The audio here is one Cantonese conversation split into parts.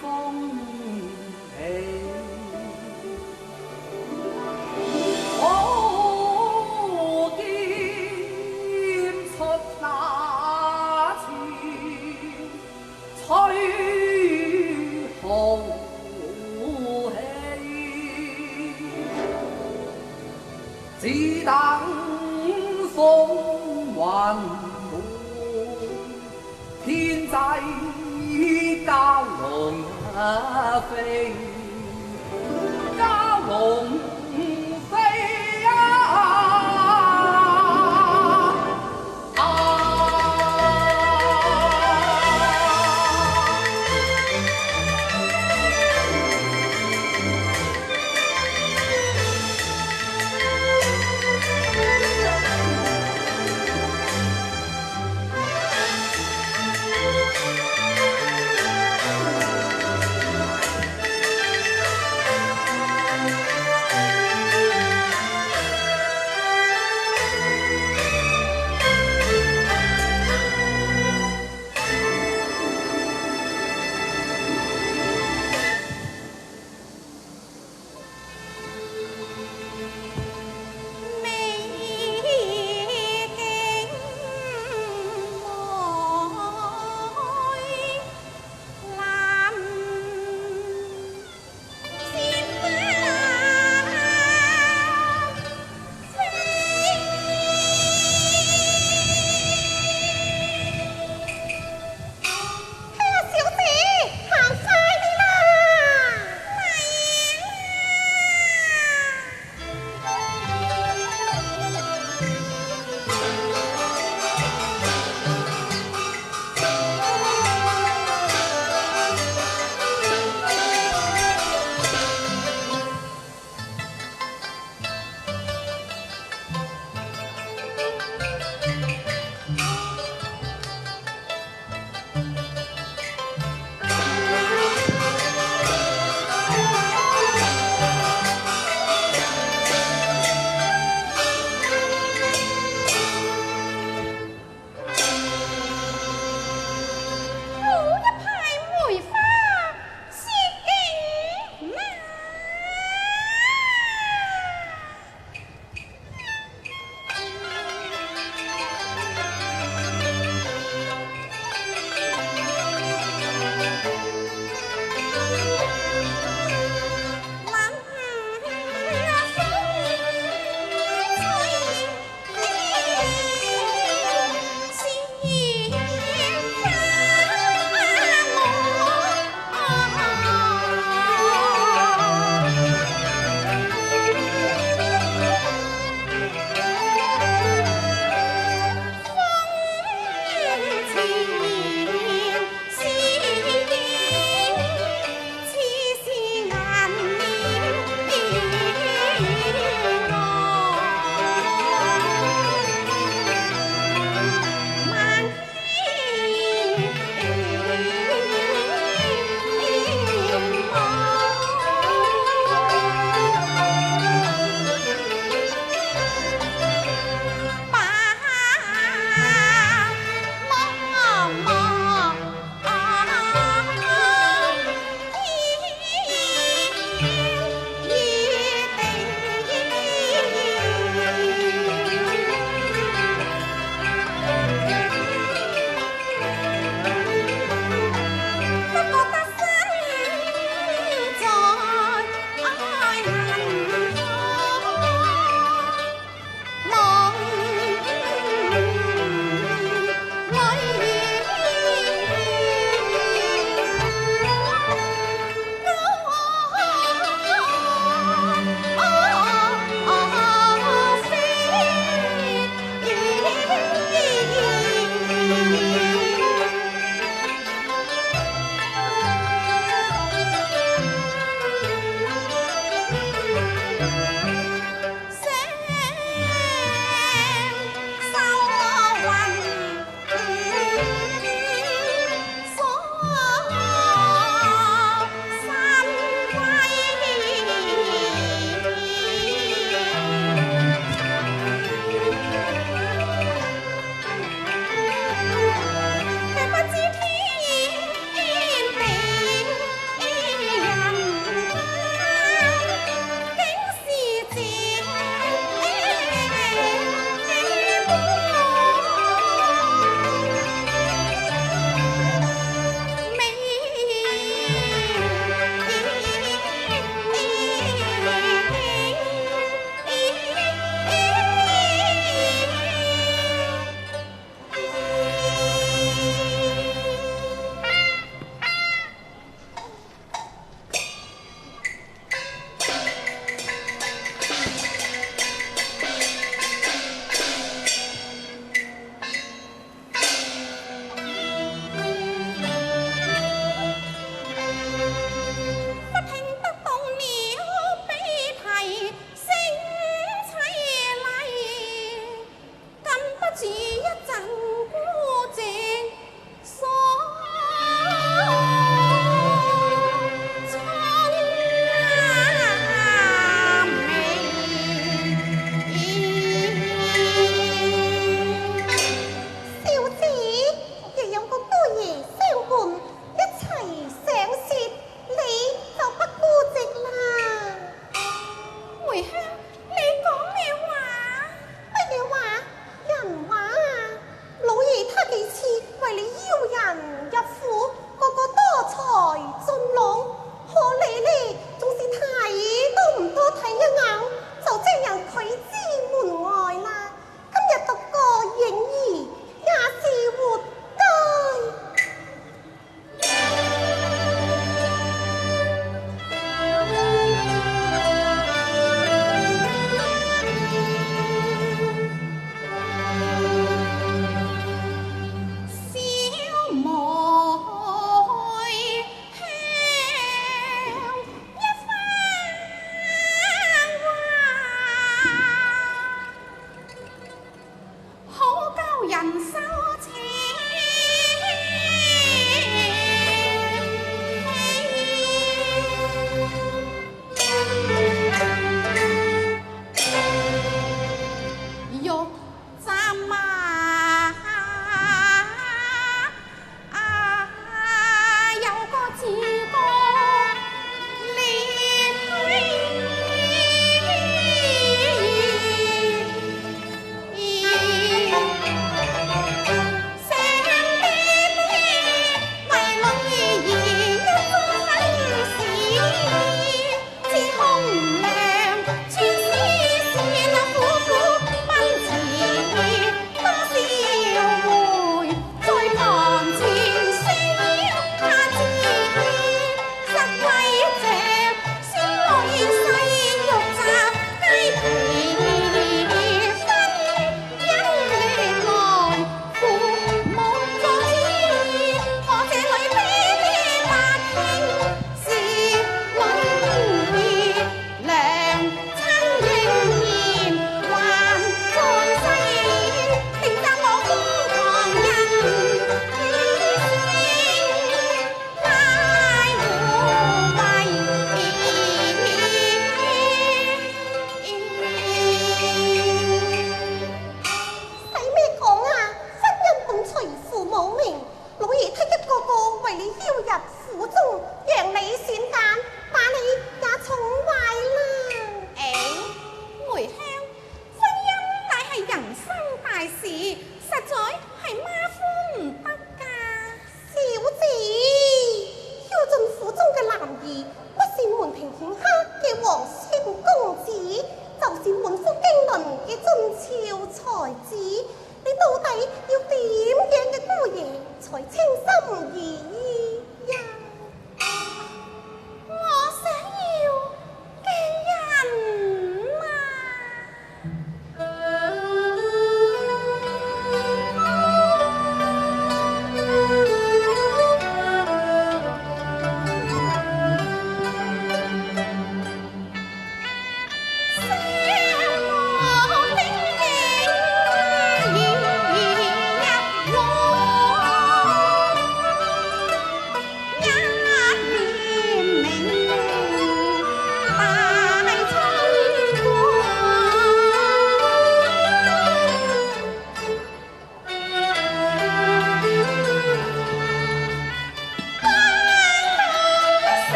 风起。我剑出那前，吹號起，只等風雲天際蛟龍飛，蛟龍飛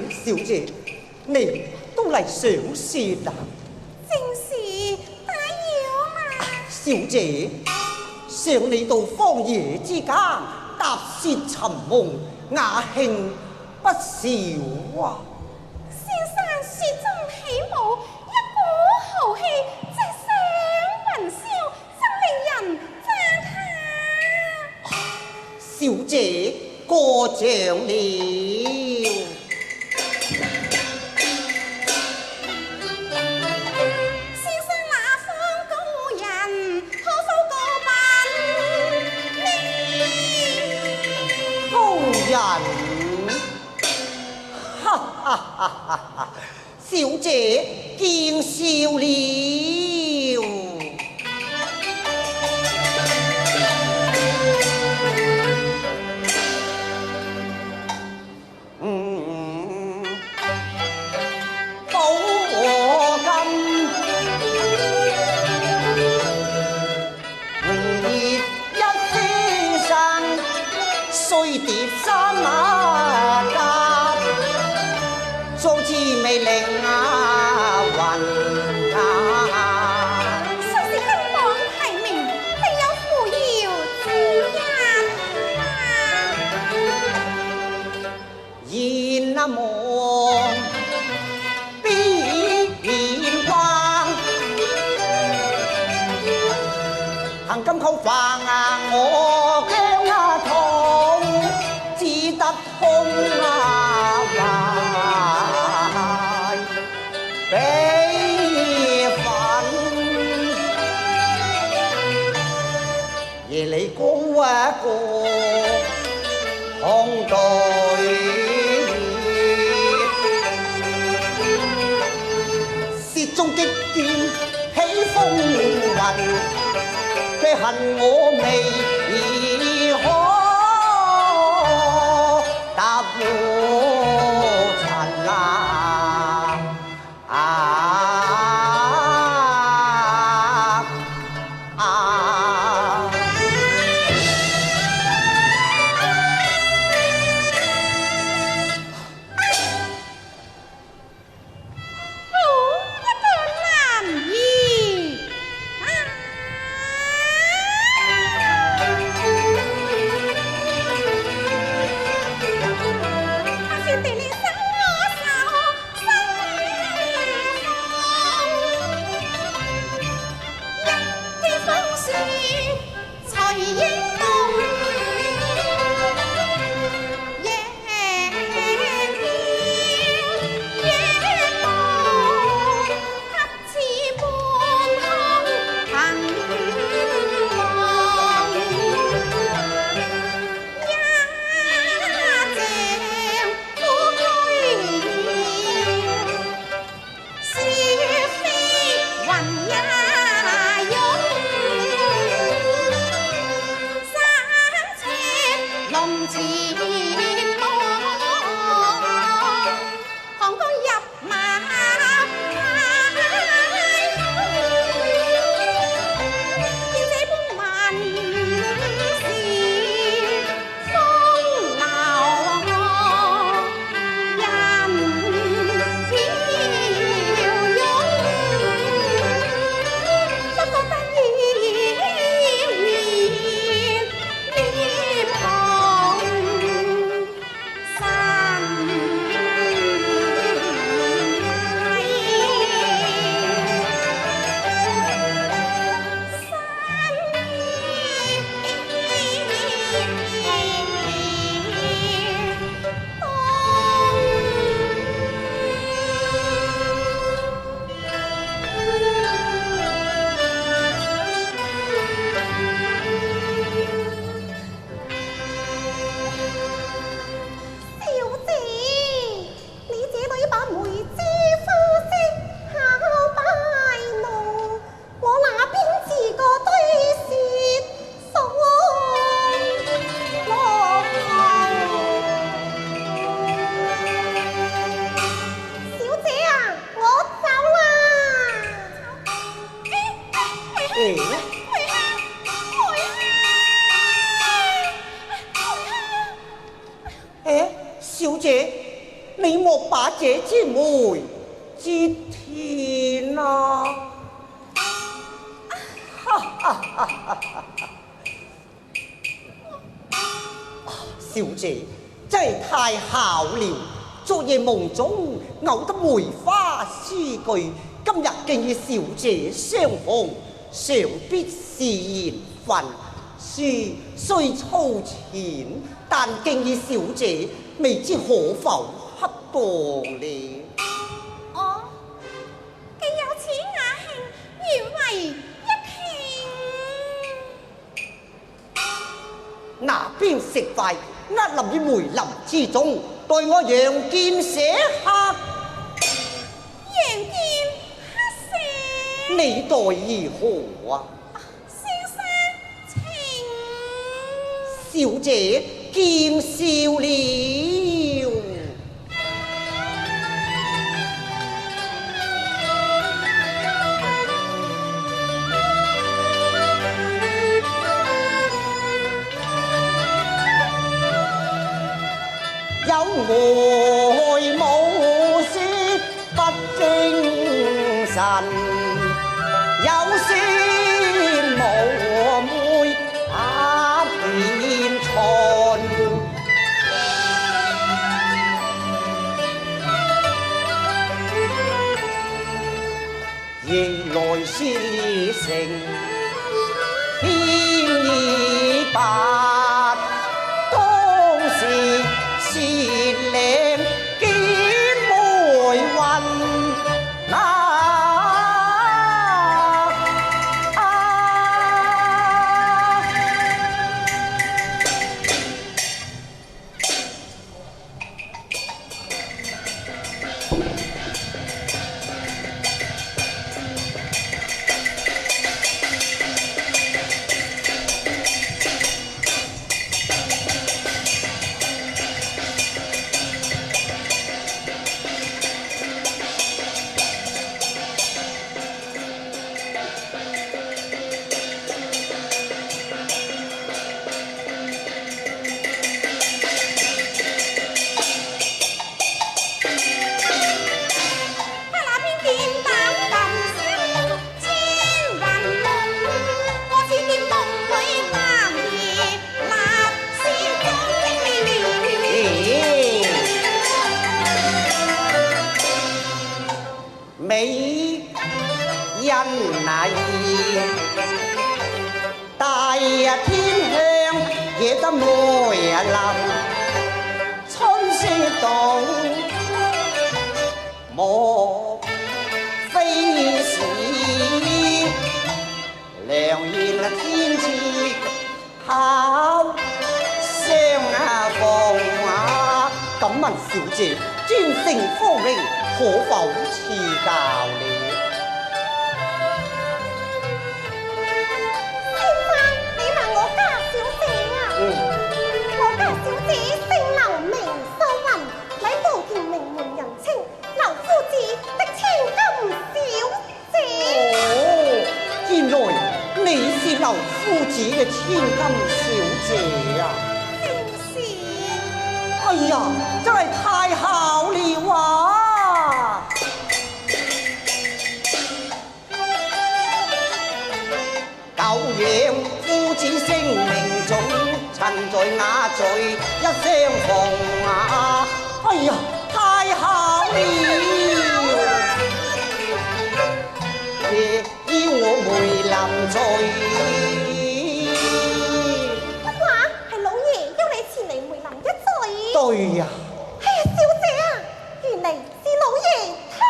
小姐，你都嚟上船啦？正是打擾嘛。小姐，想你到荒野之間，踏雪尋夢，雅興不少啊！先生雪中起舞，一股豪氣，直上雲霄，真令人讚歎。小姐過獎了。哈哈哈哈！小姐見笑了。寶金榮業一先生，雖跌三馬甲，早知未令雲雖是金榜題名，必有扶搖之日。現望邊關，行金扣飯我姜痛，只得空懷悲憤。夜裏講一個空對。中擊劍起風雲，卻恨我未可踏過塵你莫把这姊妹接天啊！小姐，真太巧了！昨夜夢中偶得梅花詩句，今日竟與小姐相逢，想必是緣分。是雖粗淺，但竟與小姐，未知可否恰當呢？哦，既有此雅興，願為一慶。那邊食塊，壓臨於梅林之中，待我楊劍寫客。楊劍黑寫，你待如何啊？小姐見笑了。有外無說不精神，有先無妹見春，迎來詩成天已白，當時是嶺見梅雲。美人嚟，大天香惹得梅林，春色動，莫非是良緣天賜巧相逢啊！敢問小姐，專姓芳名，可否賜教了？先生，你問我家小姐啊？我家小姐姓劉，名素雲，禮部田名門人稱劉夫子的千金小姐。哦，原來你是劉夫子嘅千金小姐啊！正是。哎呀，真係太巧了啊！舊養夫子聲名重，曾在雅聚一相逢啊！哎呀，太巧了！夜邀我梅林聚，不話係老爺邀你前嚟梅林一聚。對呀。哎呀，小姐啊，原嚟是老爺他。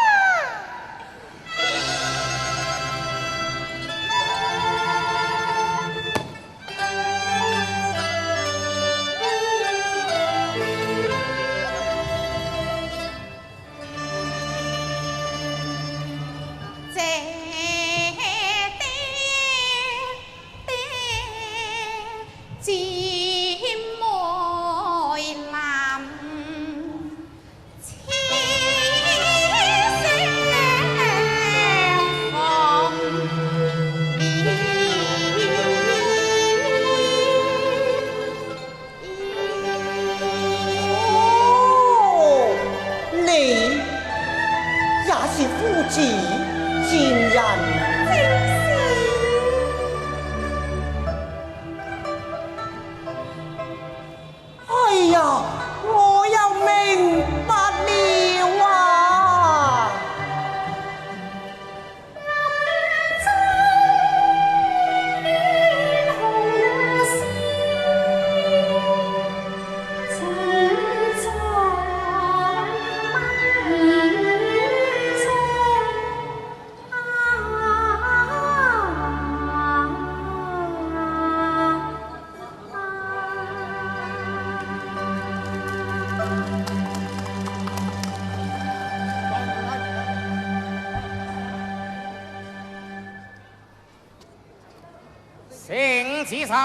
其上，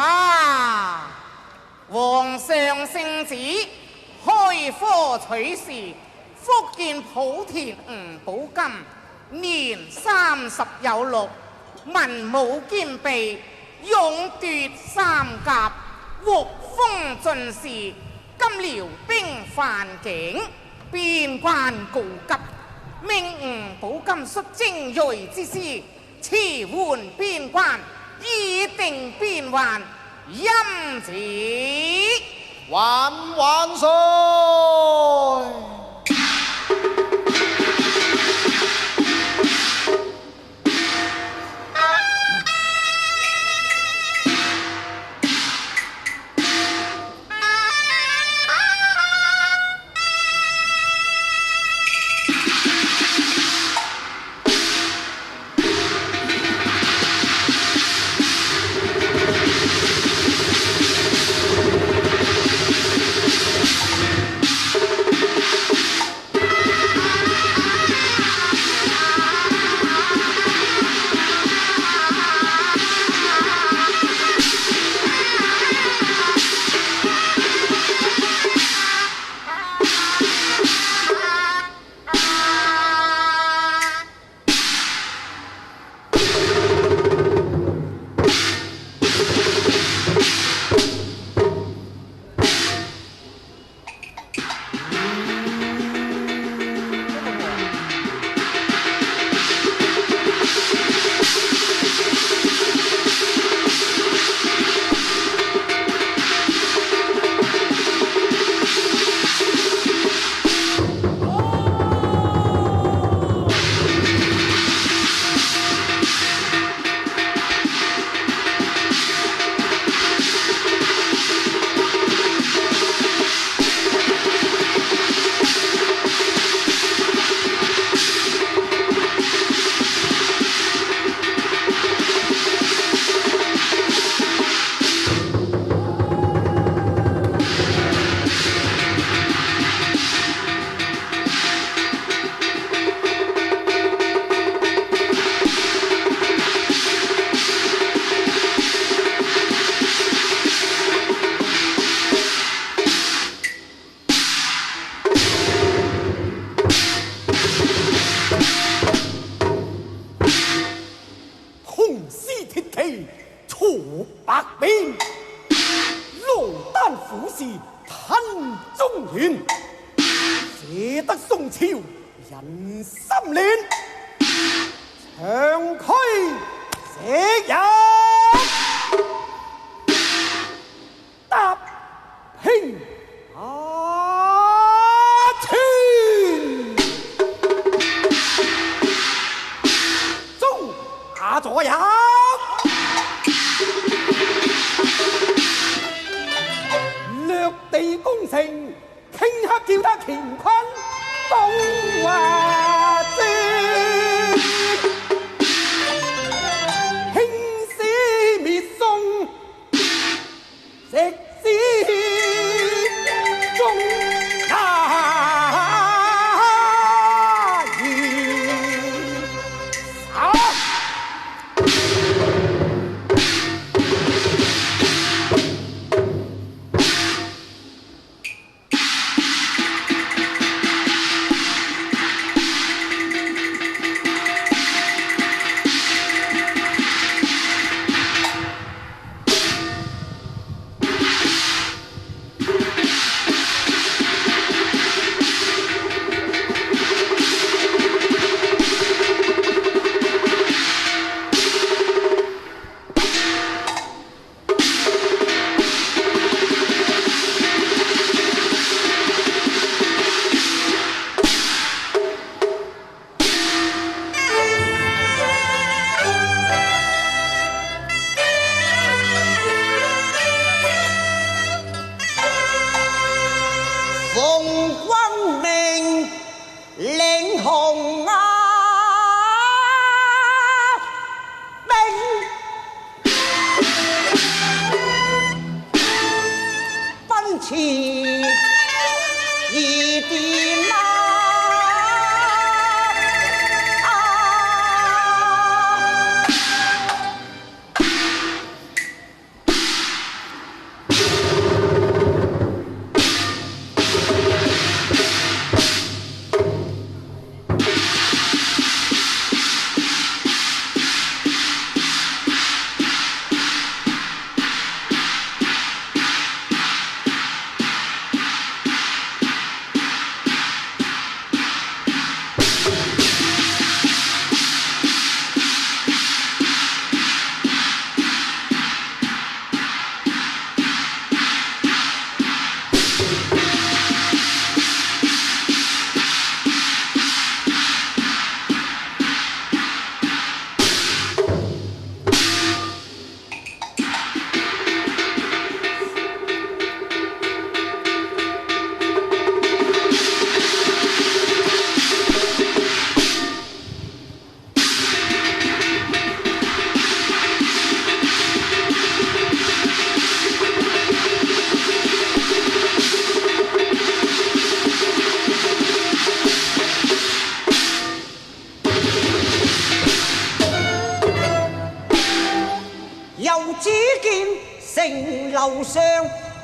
皇上圣旨，开科取士，福建莆田吴宝金，年36有6，文武兼备，勇夺三甲，获封进士。今辽兵犯境，边关告急，命吴宝金率精锐之师，驰援边关，以定边患。因此，万岁！城樓上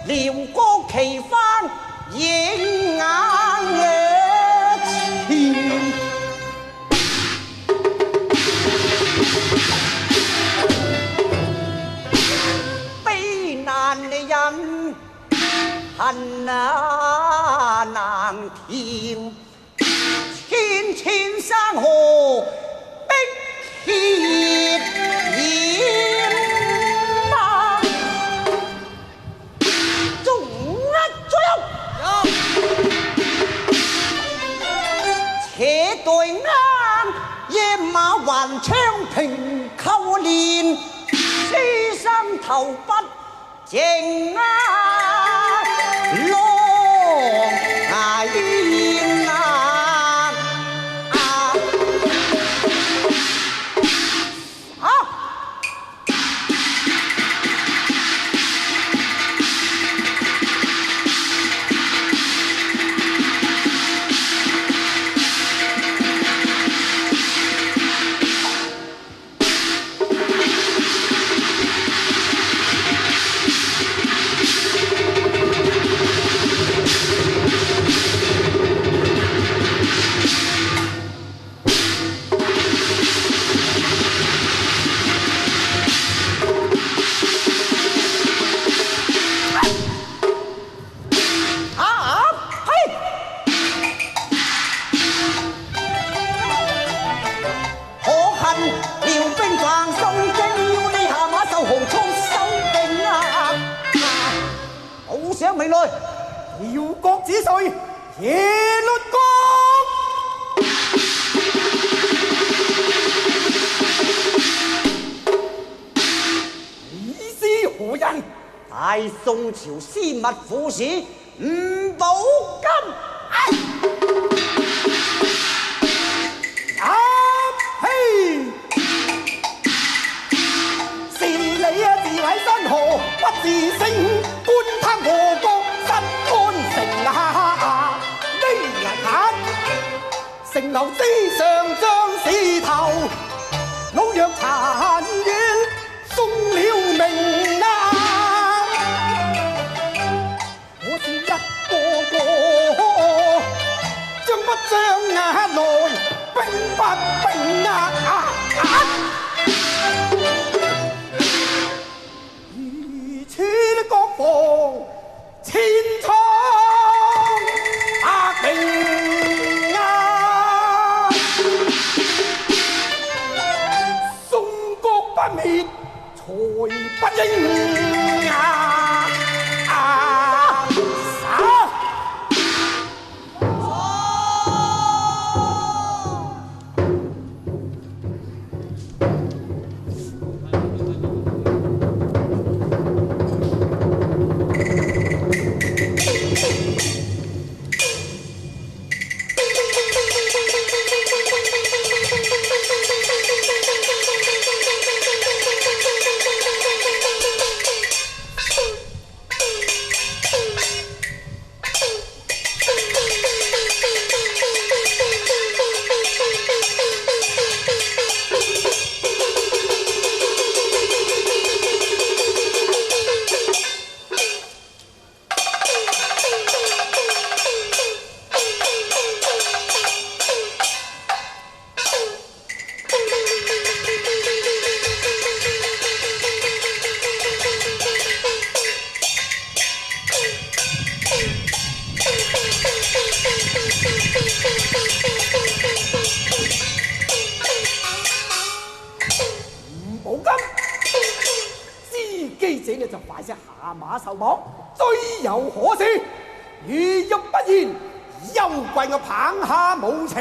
遼歌旗翻映眼前，悲難人恨啊難填，千千山河碧血染啊！中一捉，且對啱夜馬還槍平扣連，獅身頭不正啊！狼煙啊！未來遼國子帥耶律國，你是何人？大宋朝司密副使吳寶金。是你啊！自毀山河不自勝，官他我國失安城啊！呢人客城樓之上將士頭，老弱殘怨送了命啊！我是一個個將不將眼來兵不兵啊！國防千瘡兵啊！宋國不滅，才不應啊！就快些下馬受綁，罪有可恕。如欲不然，休怪我棒下無情。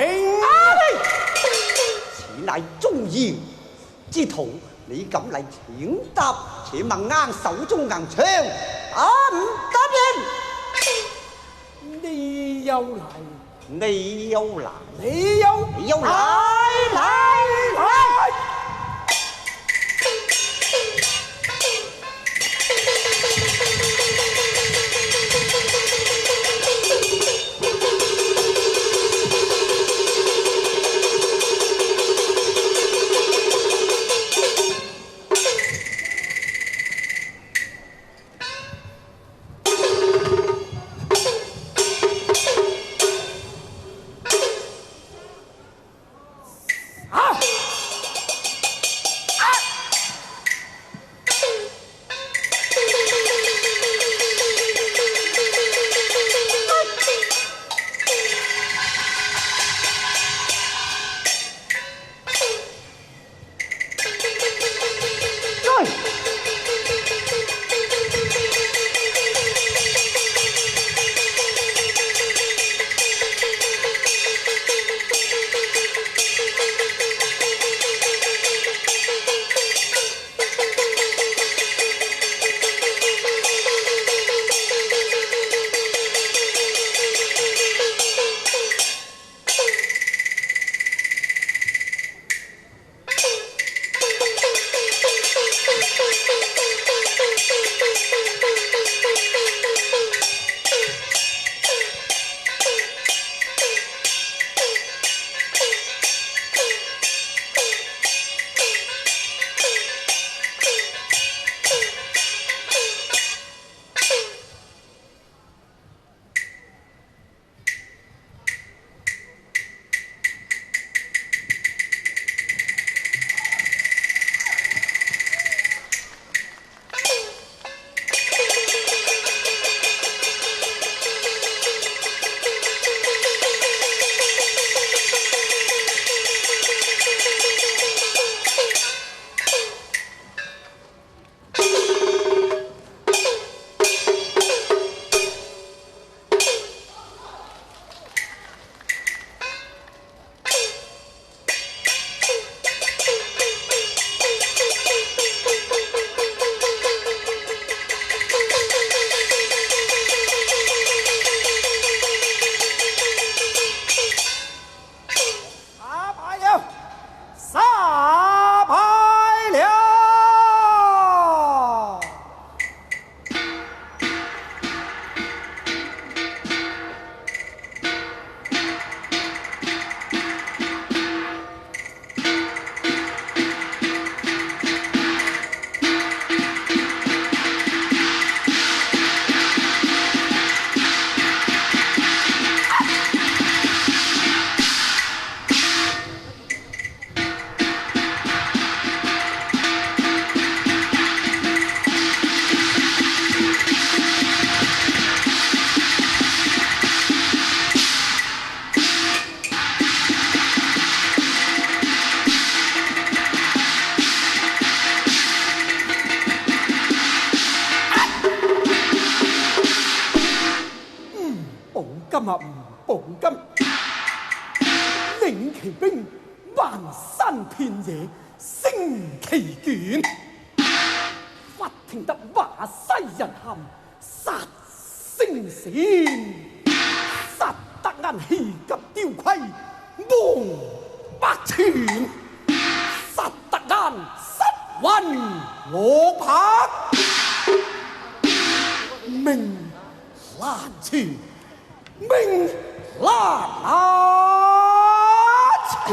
此乃忠義之徒，你敢嚟請答？且問啱手中硬槍，答唔答應？你又嚟，你又嚟，你又嚟，嚟！啊唔保金，領其兵橫山遍野，升其卷。忽聽得華西人喊，殺聲閃，殺得眼氣急雕盔，望百全，殺得眼失魂落魄，命難全，命難全。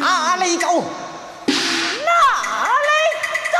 哪里走？哪里走？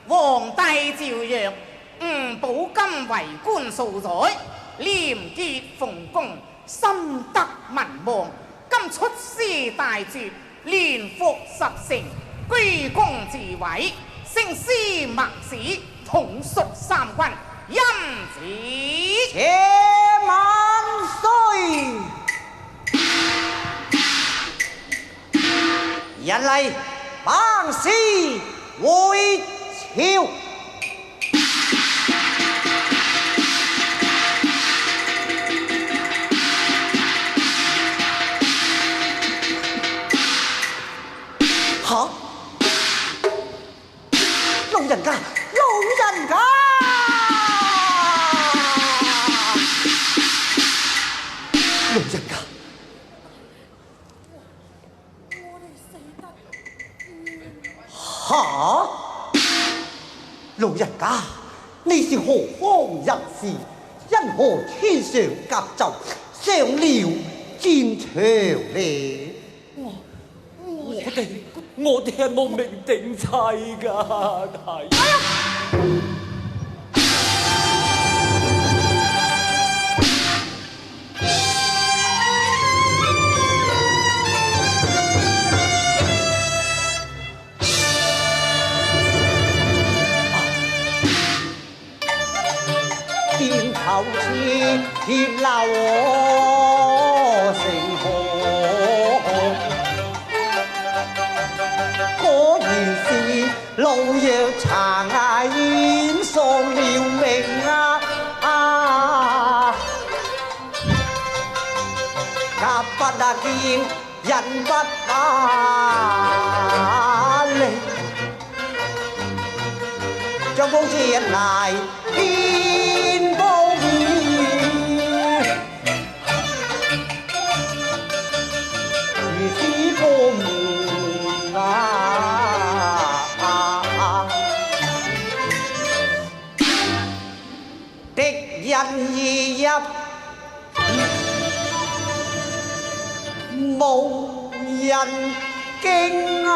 皇帝诏曰：吾保金為官數載，廉潔奉公，深得民望。今出師大捷，連復10城，居功自偉，升司默史，統率三軍，因此且萬歲！人嚟辦事會朝。吓！老人家，老人家！老人家，我哋死得唔哈！老人家，你是何方人士？因何天上甲奏，上了戰場呢？我哋係冇明定砌㗎，係。見頭前鐵流我成河，果然是老弱殘啊，演喪了命啊！甲不啊見，人不啊力，將功折賴天公義，如此過門敵人已入，無人驚啊！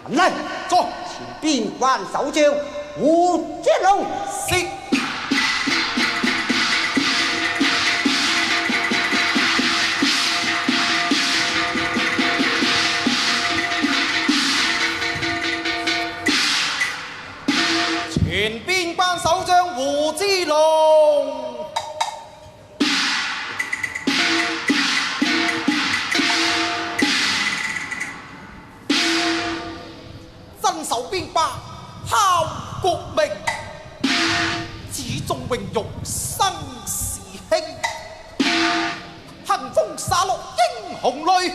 嚟，坐前邊關守將胡之龍，是。前邊關守將胡之龍，鎮守邊關效國明，始終榮辱生時興，行風灑落英雄淚，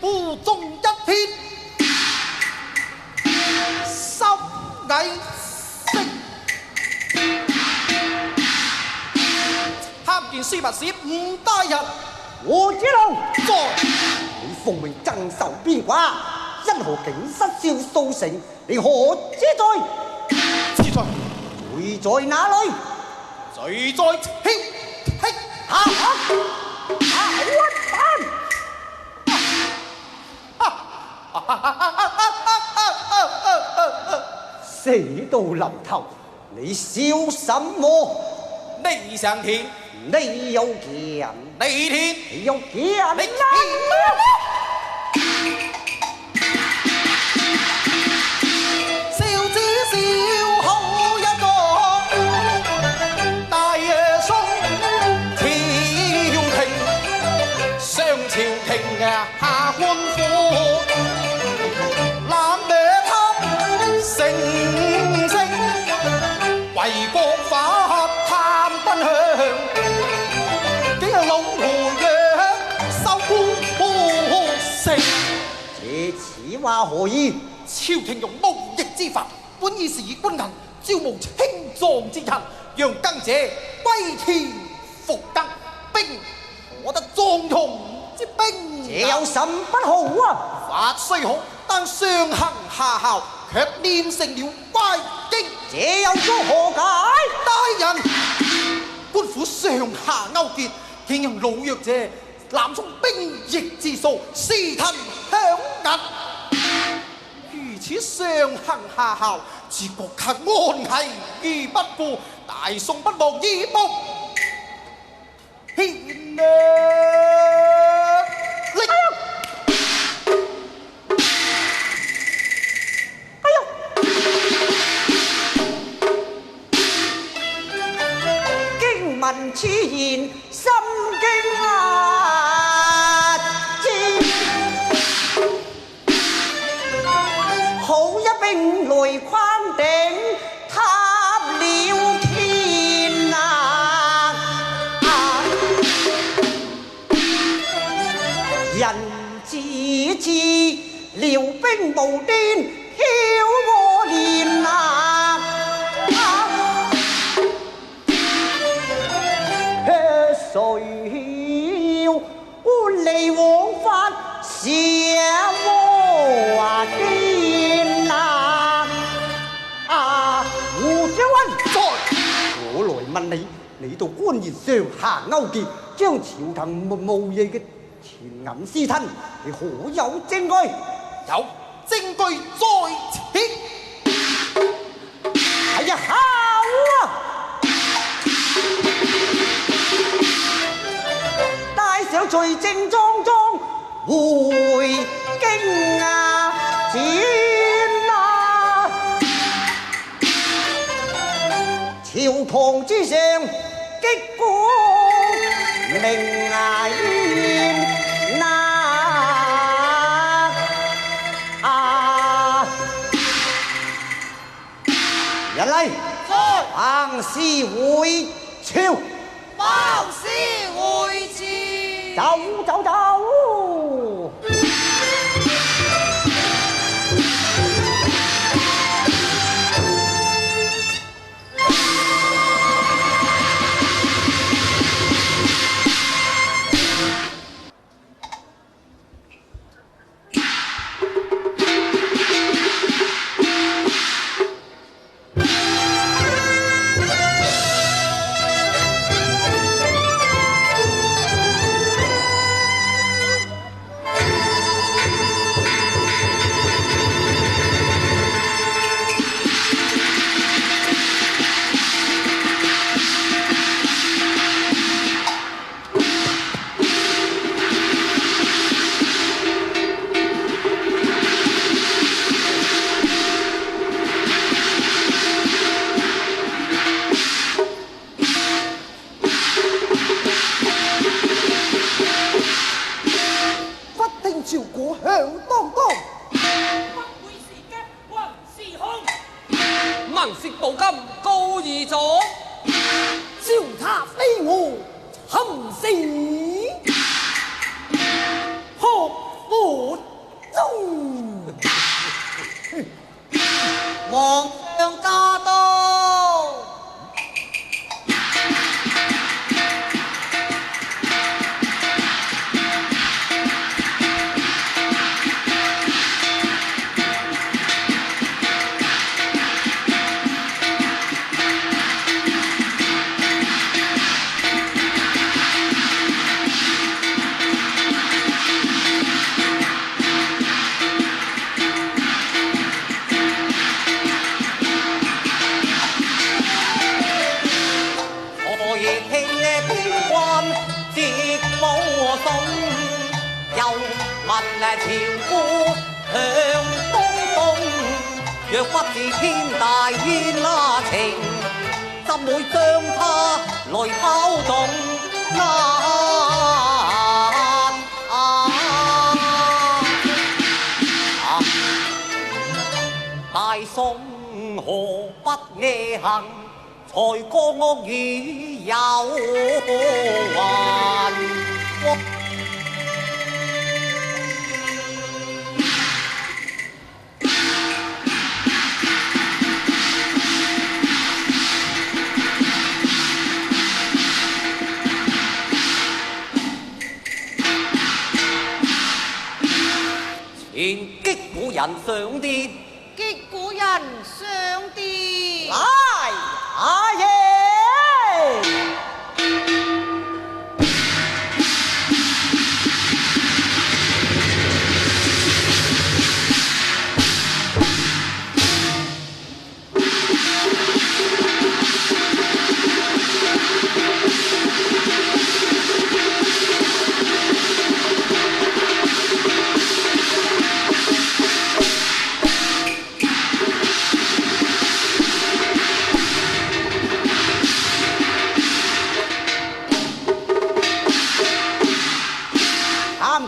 負重一片心藝。參見樞密使吳大人，胡之龍，在你奉命鎮守邊關，因何竟失笑數成？你何之罪？之罪，罪在哪裏？罪在僥倖。死到臨頭，你笑什麼？你上天，你有劍，你天，你有劍，你你笑只笑好一個，大夜送朝廷，上朝廷啊下官府，攬掠貪成性，為國法貪奔向，竟有老胡楊收官城。這此話何意？朝廷用無逆之法，本意是以軍銀招募青壯之人，讓耕者歸田復耕，兵可得壯勇之兵。這有甚不好啊？法雖好，但上行下效，卻練成了歪經。這又作何解？大人，官府上下勾結，竟讓老弱者濫充兵役之數，私吞餉銀。如此上行下效，治國卻安危於不顧，大宋不忘以目獻略。經聞此言，心驚啊！好一兵來框頂，塌了天啊！人自知遼兵無端囂問你，你度官員上下勾結，將朝堂無嘢嘅錢銀私吞，你可有證據？有證據在此。哎呀，好啊！帶上罪證莊莊回京啊！展啊！朝堂之上擊鼓鳴啊煙人嚟，行事會朝，包師會朝。走走走。朝果響當當，不會是吉，還是凶？文舌道金高義咗，招他非我冚死，學火中。皇上駕到。朝歌向東東，若不是天大獻那情，怎會將他來拋動大宋何不夜行，才歌屋宇有還。前擊鼓人上殿，擊鼓人上殿。來，阿爺。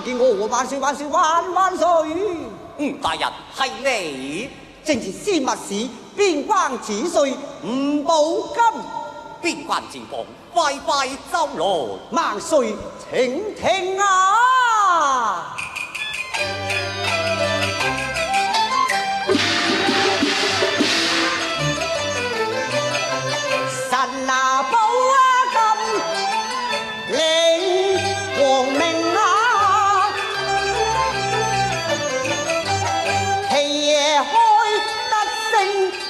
見我萬歲萬歲萬萬歲！大人係你，正是司密使邊關子帥吳寶金，邊關之王快快奏來，萬歲請聽啊！神拿寶金領皇命啊！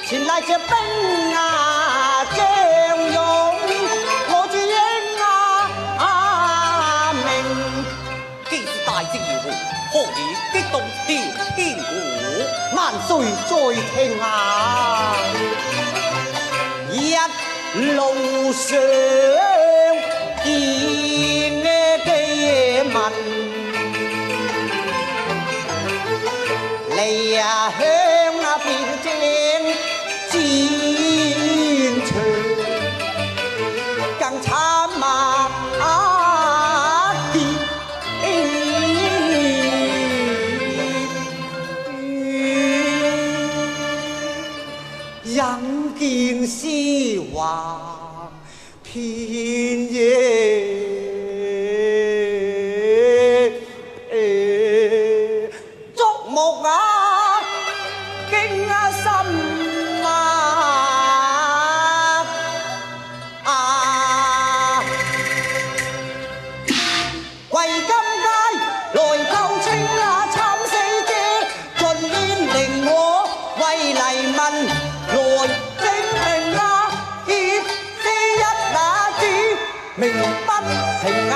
前嚟隻兵啊，將勇。可以激動天鼓，萬歲再聽啊！一路上見嘅聞，你呀向那邊境戰場更慘啊！人見詩畫遍野，觸目啊驚啊心啊！為今街來救清啊參死者，盡煙令我為黎民。來證明啊，劫之一那子命不平啊！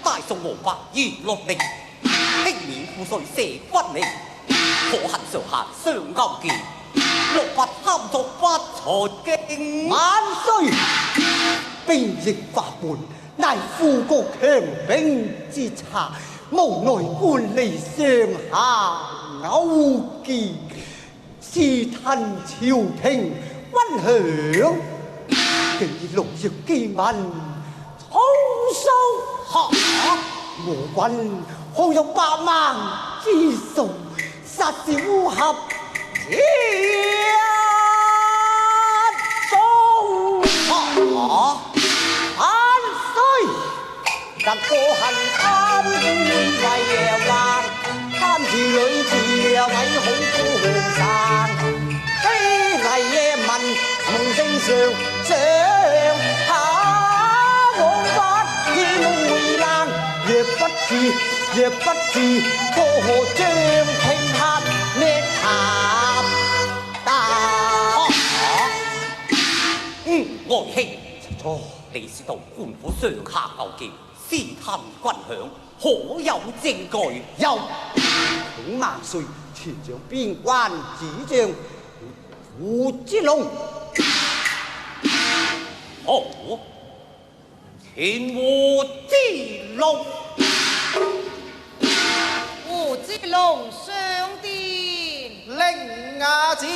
大宋王法如落令，輕免賦稅射軍令，可恨上下相勾結。落法貪作不才經，萬歲！兵役法本乃富國強兵之策，無奈官吏上下勾結，私吞朝廷軍饷，既勞役飢民，草收下我軍可有百萬之數，殺小俠。一宗萬歲！特過恨貪官為橫，貪字女字委好高山，非禮夜民夢正常上下往法天回冷，若不至過河將聽客叻下。愛卿，錯，你是道官府上下勾結，私貪軍饷，可有證據？有，請萬歲前將邊關指將胡之龍。好，前胡之龍。胡之龍上殿，令牙子。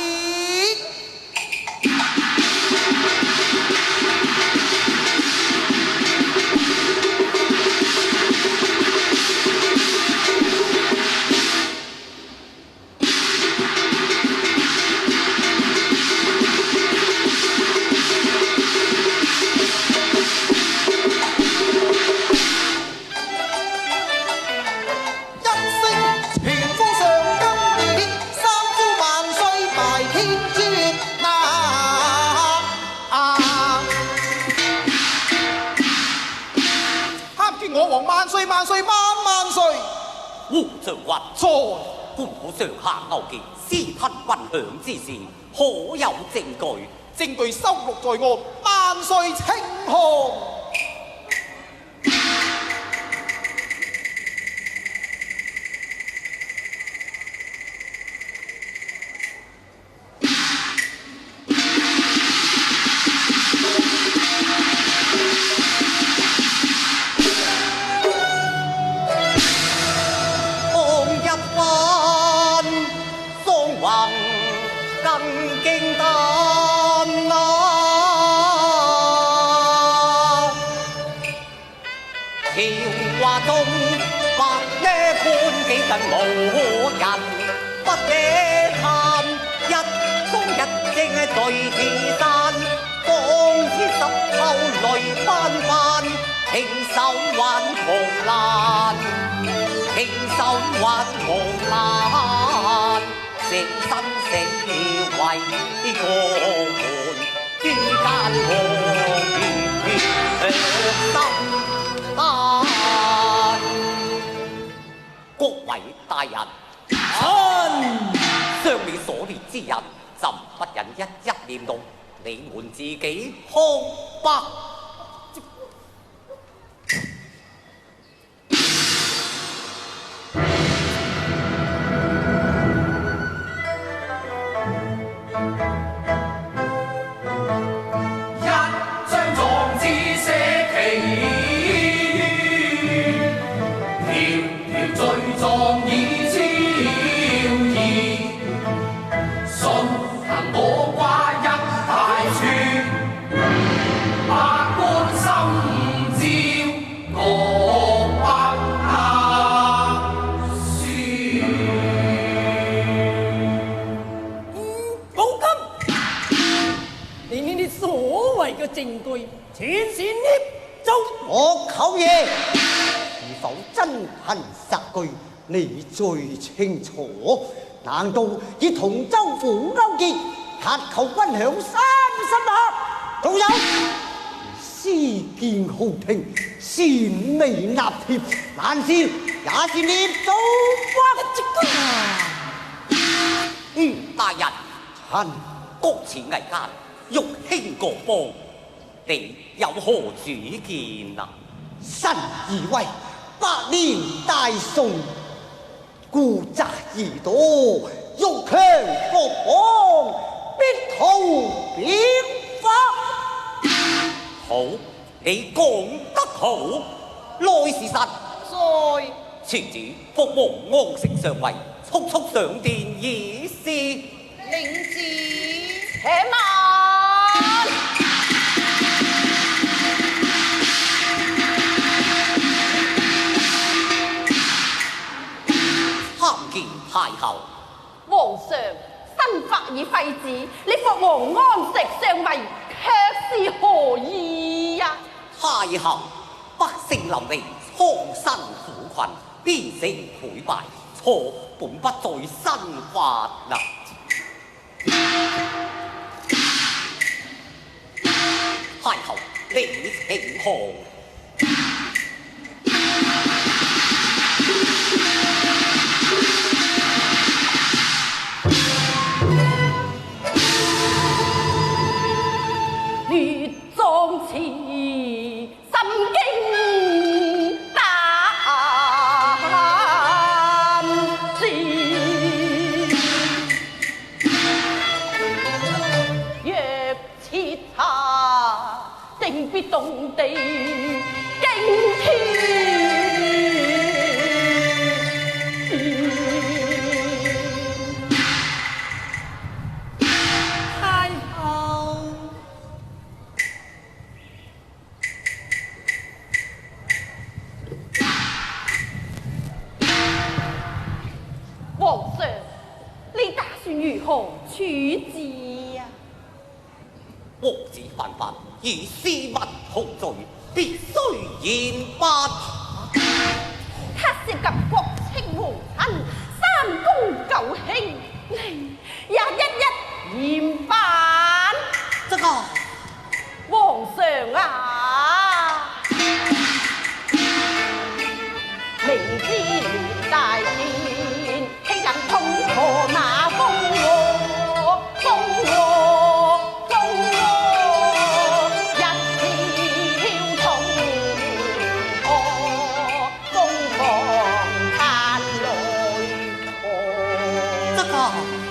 萬歲萬歲！胡將軍，錯，官府上下勾結，私吞軍饷之事，可有證據？證據收錄在案，萬歲稱賀。更無人不野探，一宗一證對此山，放之十後雷翻翻，平手還無難，平手還無難，誠心死為國門，之間和平心單。各位大人，上面所列之人，朕不忍一一念动，你們自己看吧。證據，前線捏造。我舅爺是否真憑實據，你最清楚。難道以同州府勾結，乞求軍餉30萬？仲有私建豪庭，善美納貼，難事也是捏造大人，臣各此危間，欲興國邦。你有何主見啊？臣以為百年大宋，固責而多，欲強國邦，必圖變法。好，你講得好，內是實。在前子服王安城上位，速速上殿議事。領旨，且慢。參見太后。皇上，新法已廢止，你服王安石上位，卻是何意呀？太后，百姓流離，蒼生苦困，邊城潰敗，錯本不在新法啊！太后，你請看。列壯詞，心經膽戰，若徹查，定必動地驚天。皇上，你打算如何處置呀？王子犯法，以私密控罪，必須嚴罰。他涉及國戚皇親、三公九卿，你也一一嚴辦。這個皇上啊，明知連大殿，欺人通破那風禍，風禍，風禍，一條通破，瘋狂嘆來破。這個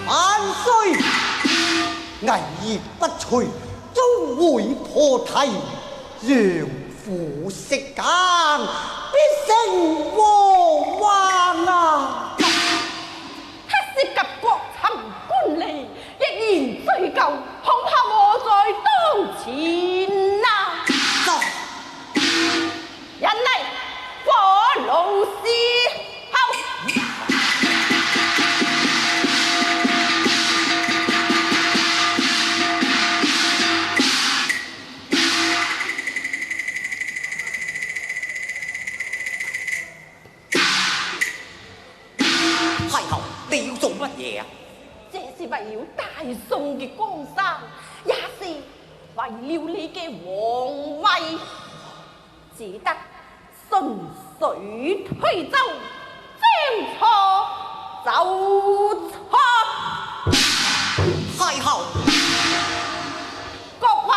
萬歲！危業不除，終會破題，讓虎食羹，必成禍患啊！他涉及國臣官吏，一言追究，恐怕禍在當前啊！人嚟，火爐侍候。太后，你要做乜嘢啊？這是為了大宋嘅江山，也是為了你嘅皇位，只得順水推舟，借错就错。太后，各位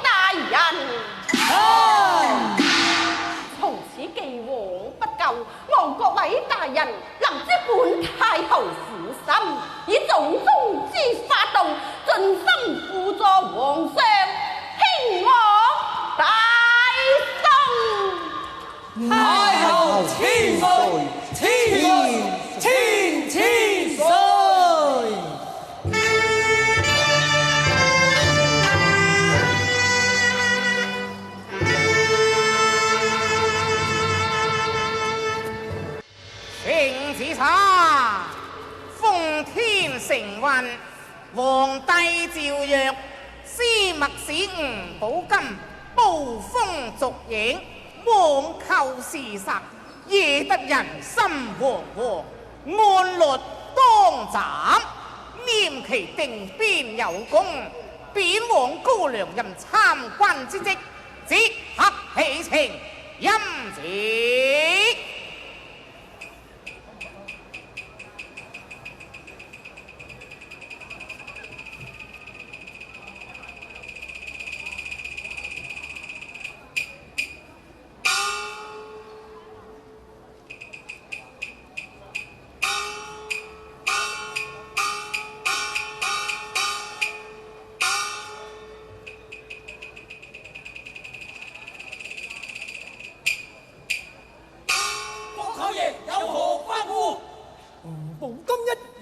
大人，从此既往不咎，望各位大人能知本太后苦心，以种种之法动，尽心辅助皇上兴我大宋。太后千岁，千岁，千岁。请旨茶，奉天承运，皇帝诏曰：司密使吳寶金捕風逐影，妄構事實，惹得人心惶惶，按律當斬，念其定邊有功，貶往高粱任參軍之職，即刻起程，欽旨。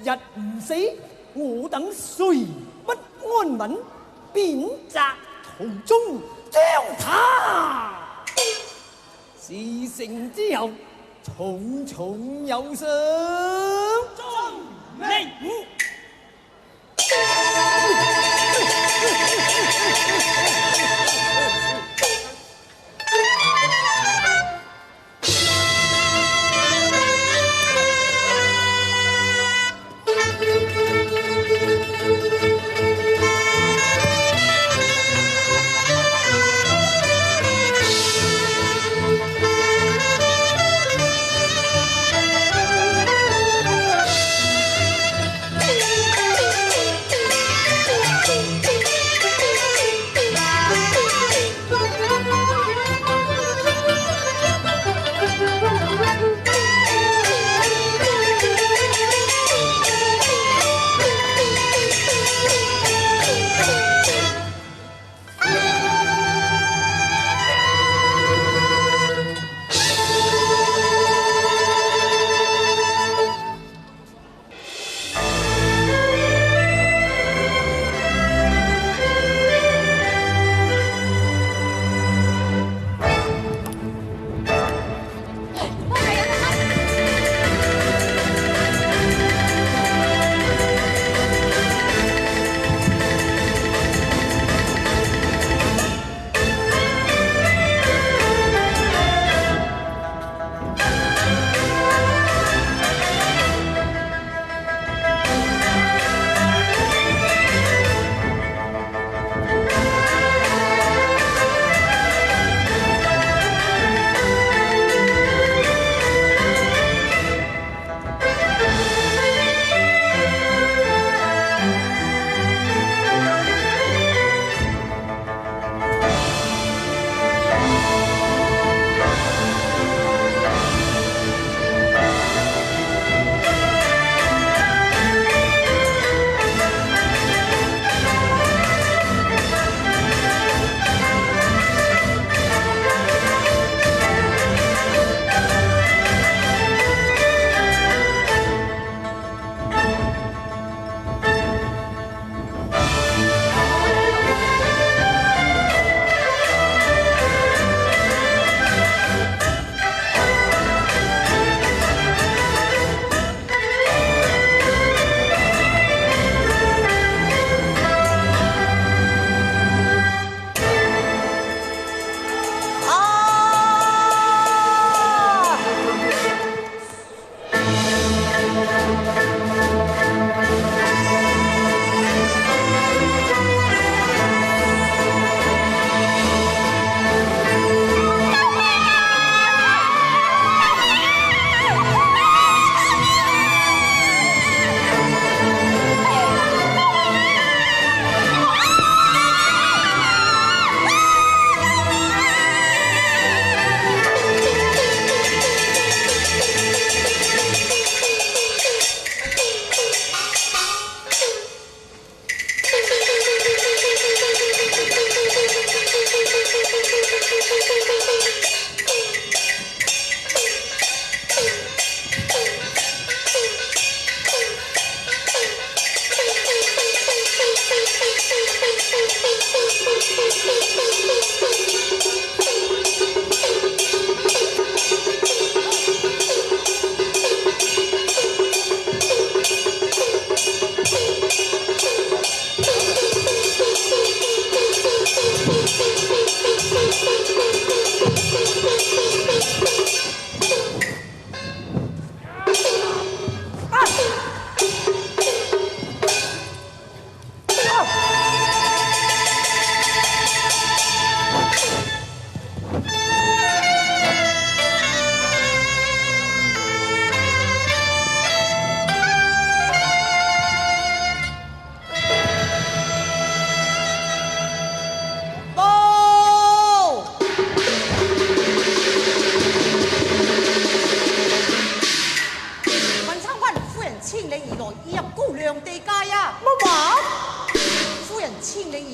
日唔死，我等誰不安穩？貶謫途中將他。事成之後，重重有賞。遵命。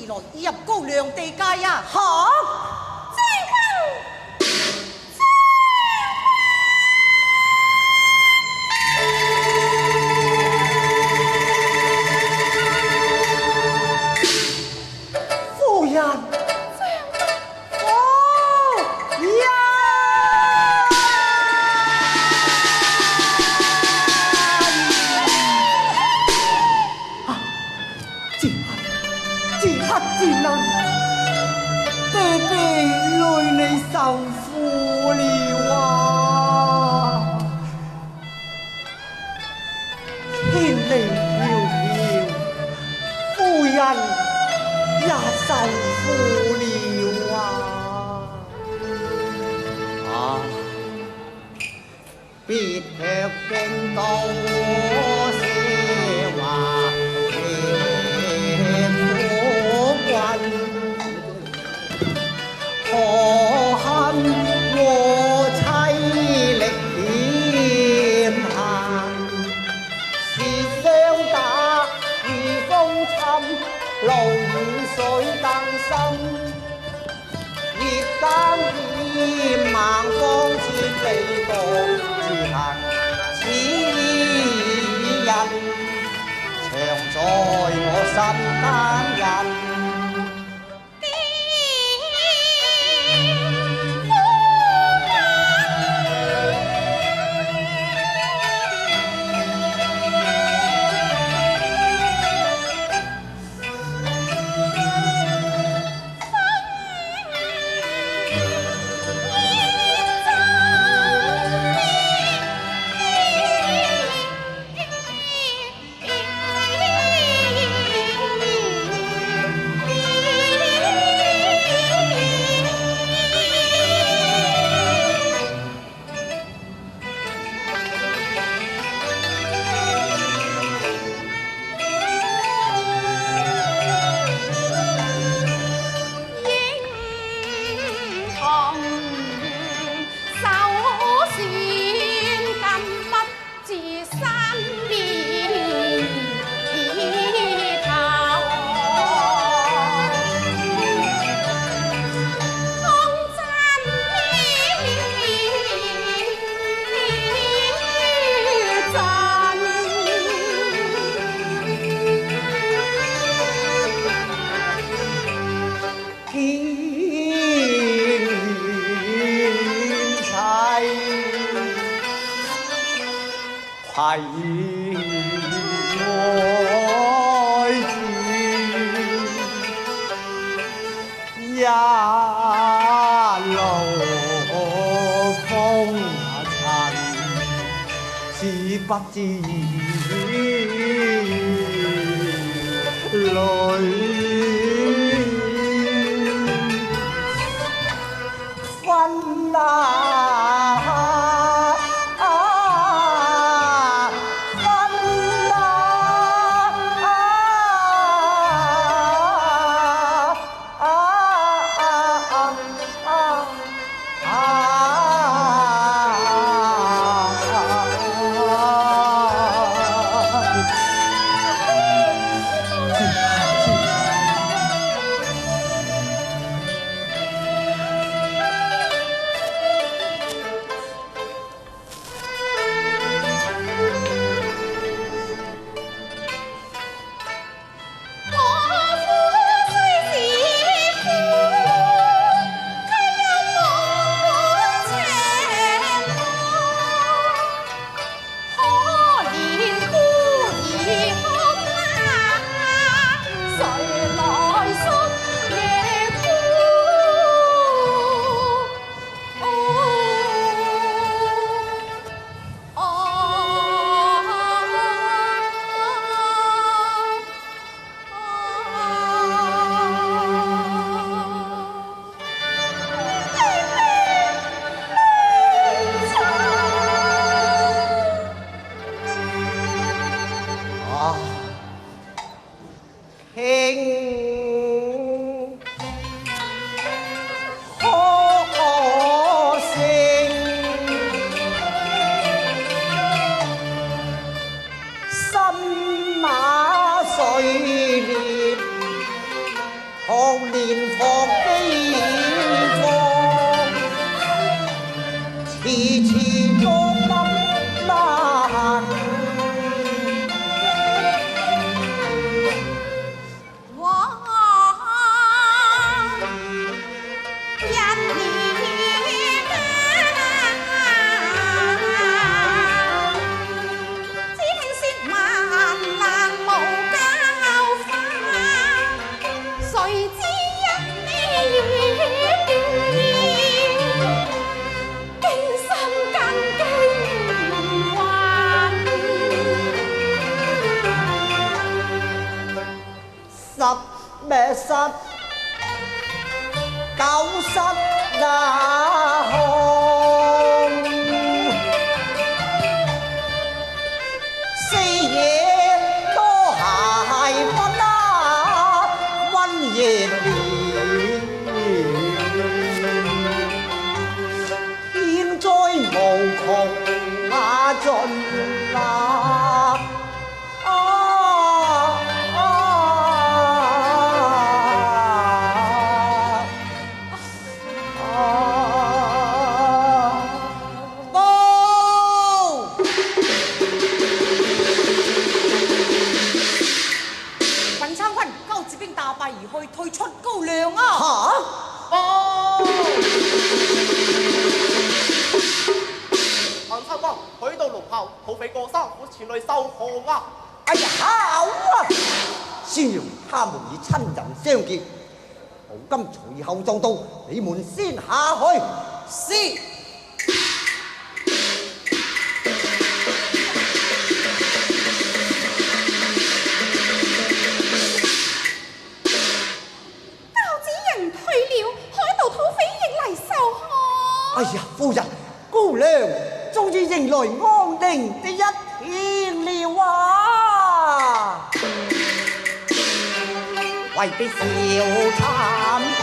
来入高粱地界呀！好，这夫人，哦呀！这刻之难，爹爹累你受苦了啊！天离渺渺，夫人也受苦了啊！别卻驚到我些話。可恨我妻力欠限，是霜打遇風侵，路雨水更深。月間險猛方知彼國自行，此人常在我心擔人。係愛字一路風塵，只不知淚分啊！年放悲放，迟迟作心難。十咩十90那行，四野多鞋分啊，溫夜年，天災無窮啊盡啊！退出高粱啊！哦！陳參軍許到龍後，土匪過山虎前來受降啊！哎呀，好啊！先讓他們以親人相結，寶金隨後就到，你們先下去。是。哎呀，夫人，高粱終於迎來安定的一天了啊！為避小貪困，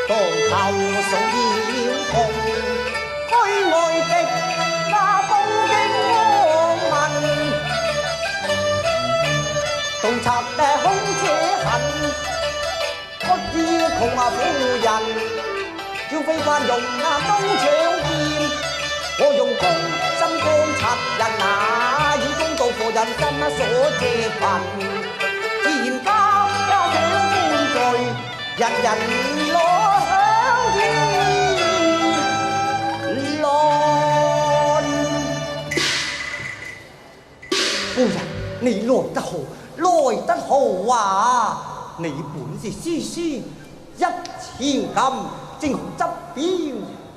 當頭送妖風，區外敵那東京荒民，盜賊空且恨，不知窮啊夫人。要非慣用啊東搶劍，我用公心光察人啊，以公道for人心啊所借份，自然家想歡聚，人人攞享天倫。夫人，你來得好，來得好啊！你本是詩書1000金。正好執表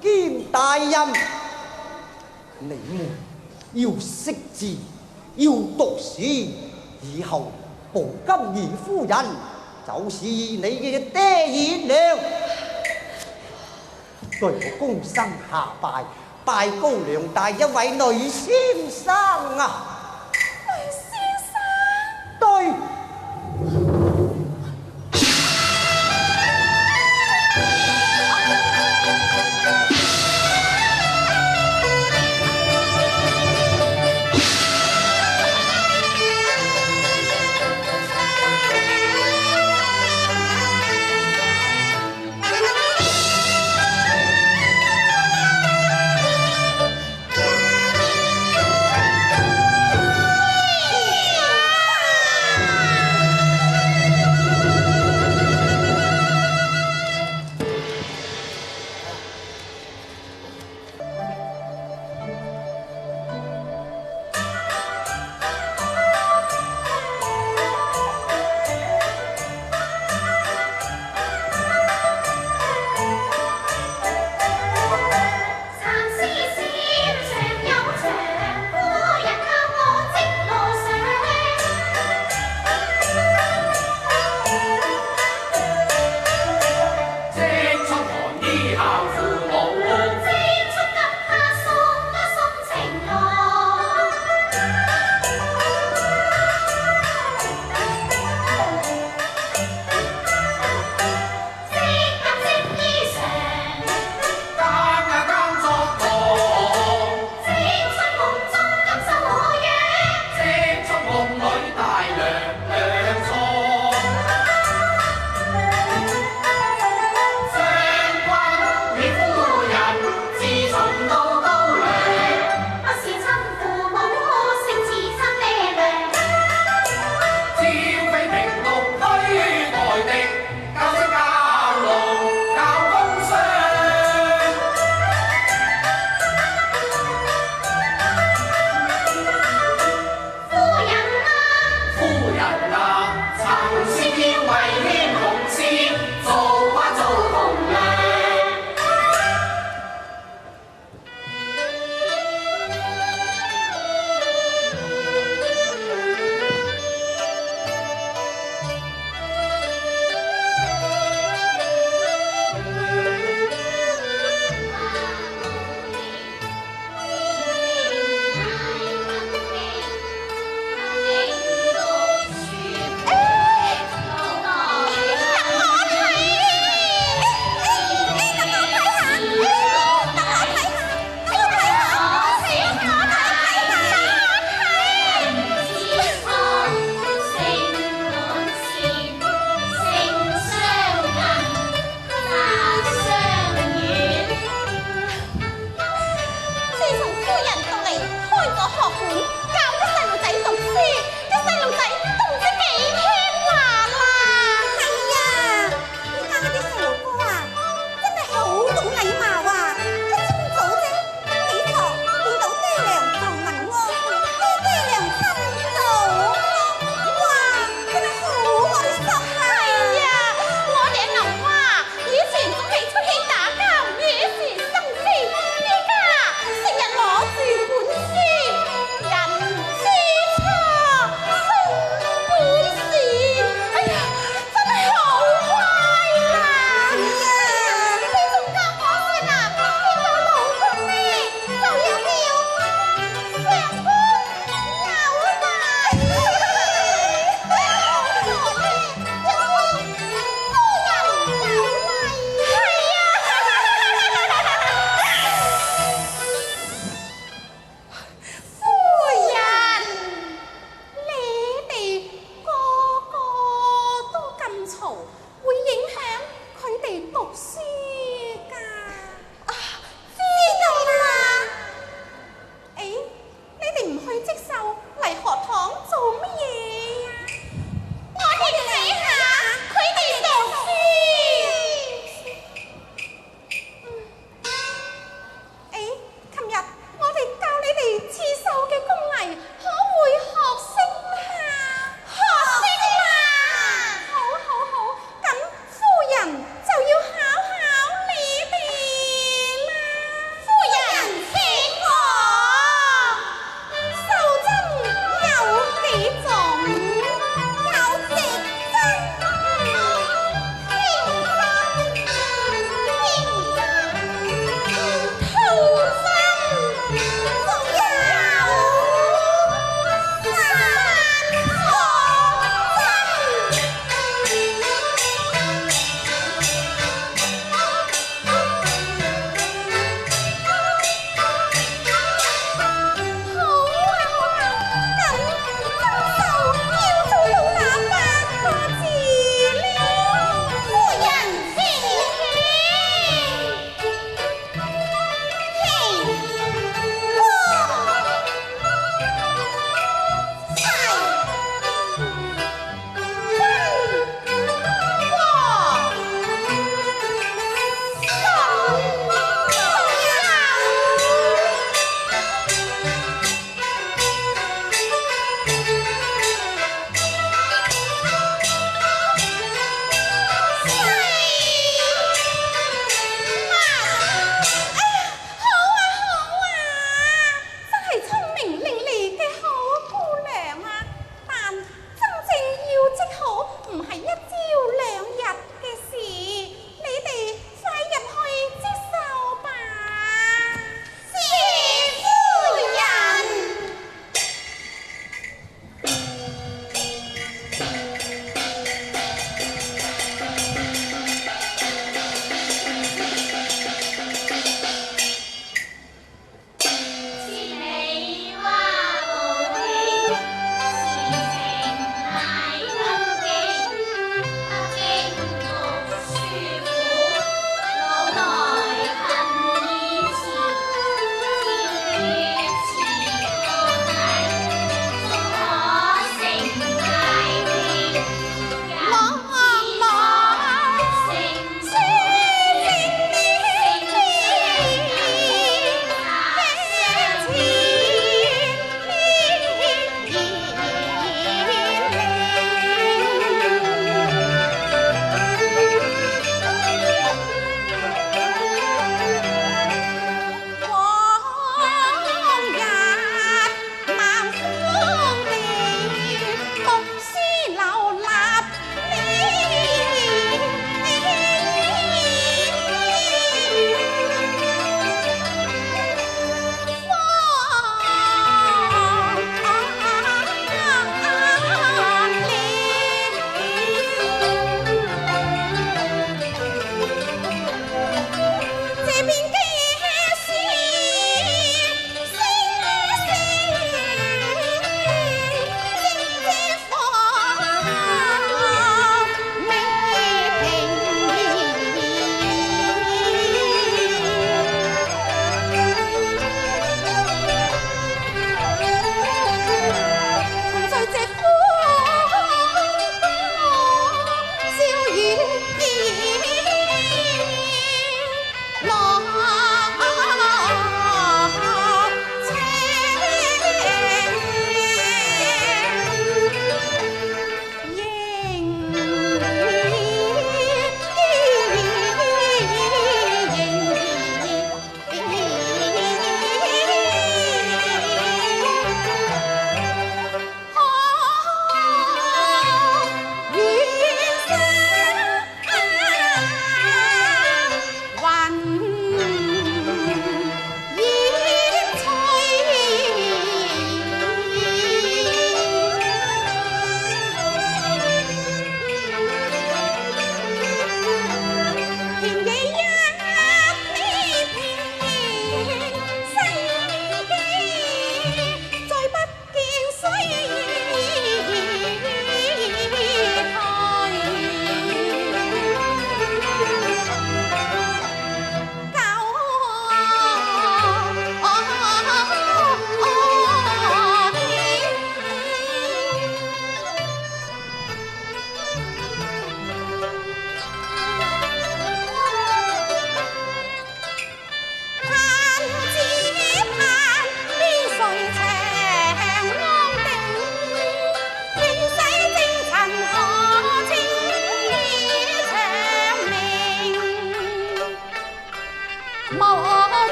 兼大任，你們要識字，要讀書，以後寶金兒夫人就是你嘅爹爺娘。對我躬身下拜，拜高粱大一位女先生啊！女先生？對。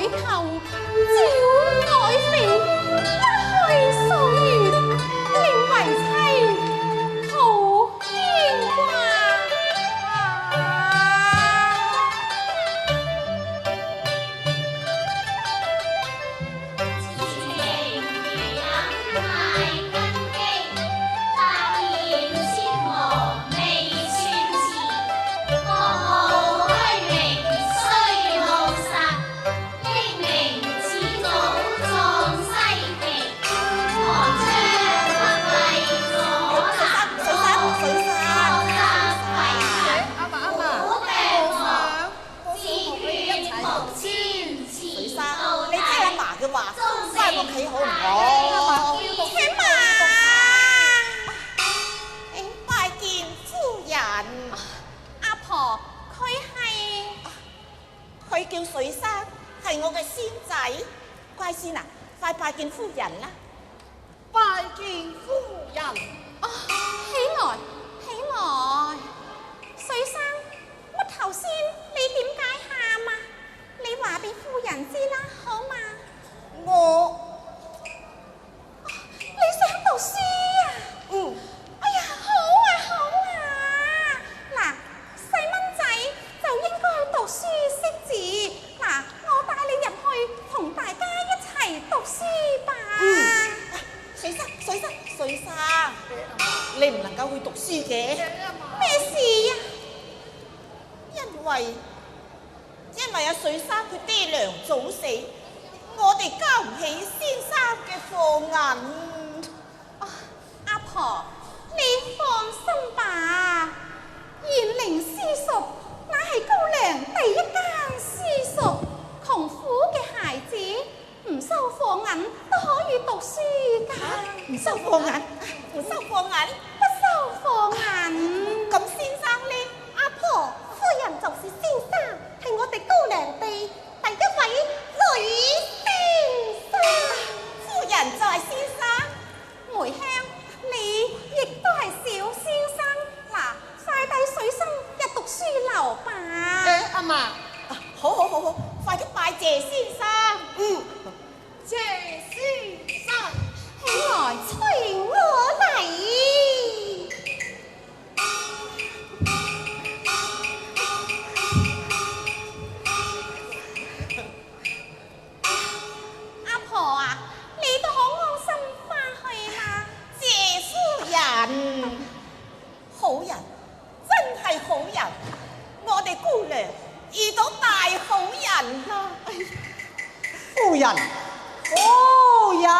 抬頭，照愛肥，一去數月，令為妻，好牽掛。拜見夫人啦！拜見夫人。啊，起來，起來。水生，乜頭先你點解喊啊？你話俾夫人知啦，好嘛？你想讀書啊？嗯。哎呀，好啊，好啊。嗱，細蚊仔就應該讀書識字。嗱，我帶你入去同大家一齊讀書吧。水生，你唔能夠去讀書嘅。咩事呀？因為阿水生佢爹娘早死，我哋交唔起先生嘅課銀。阿婆，你放心吧，賢靈私塾乃係高梁第一間私塾，窮苦嘅孩子唔收課銀都可以讀書㗎。唔收課銀，不收課銀。咁先生呢？阿婆，夫人就是先生，係我哋高梁地第一位女先生。夫人就係先生。梅香，你亦都係小先生。嗱，快帶水生入讀書樓吧。阿嫲，好，快啲拜謝先生。謝先生，起來催我嚟。阿婆啊，你都好安心返去啦。謝夫人，好人，真係好人，我哋姑娘遇到大好人啦。夫人，夫人。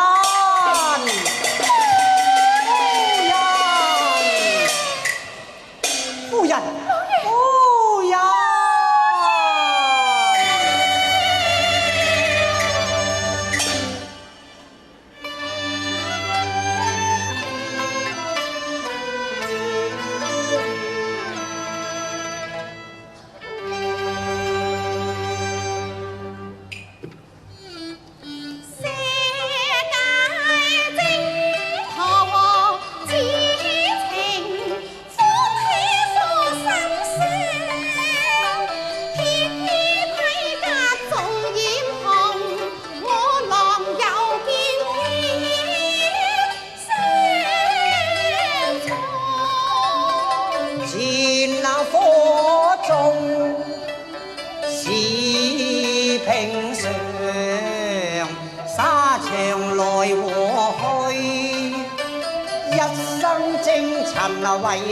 為一平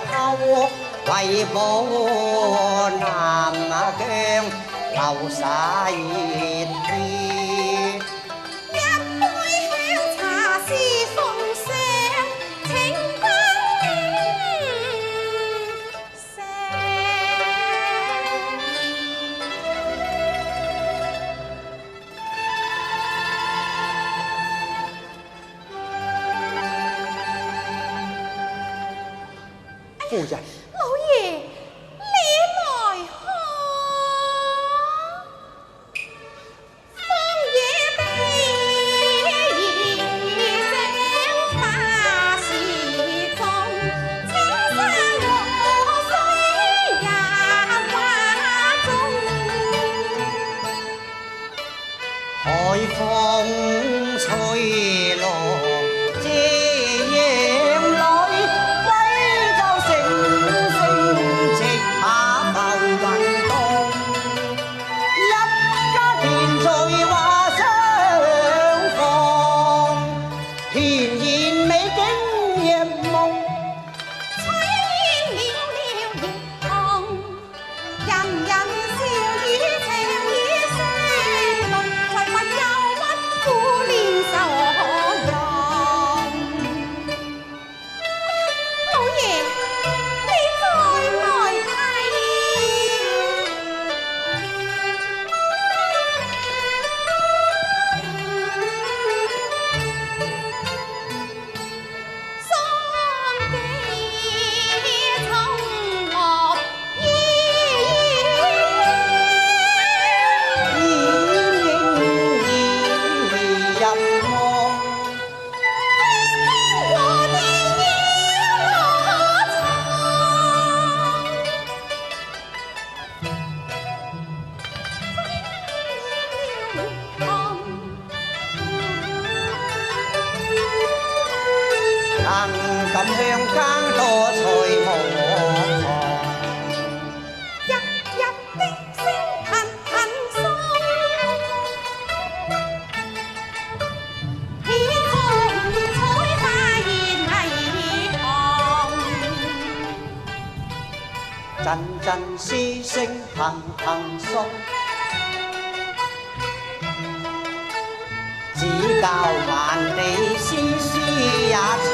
溝，為保南疆流灑熱血。一杯香茶是奉上，情不聲。夫人，老爺，你來看，荒野地正花時種，青山綠水入畫中。夢，吹煙了月光，人人笑語情意聲濃，才發憂鬱苦練愁容。老爺，你再來睇。敢向更多才無日日的聲頻頻送，天空彩花現霓虹，陣陣詩聲頻頻送，只教萬里絲絲也出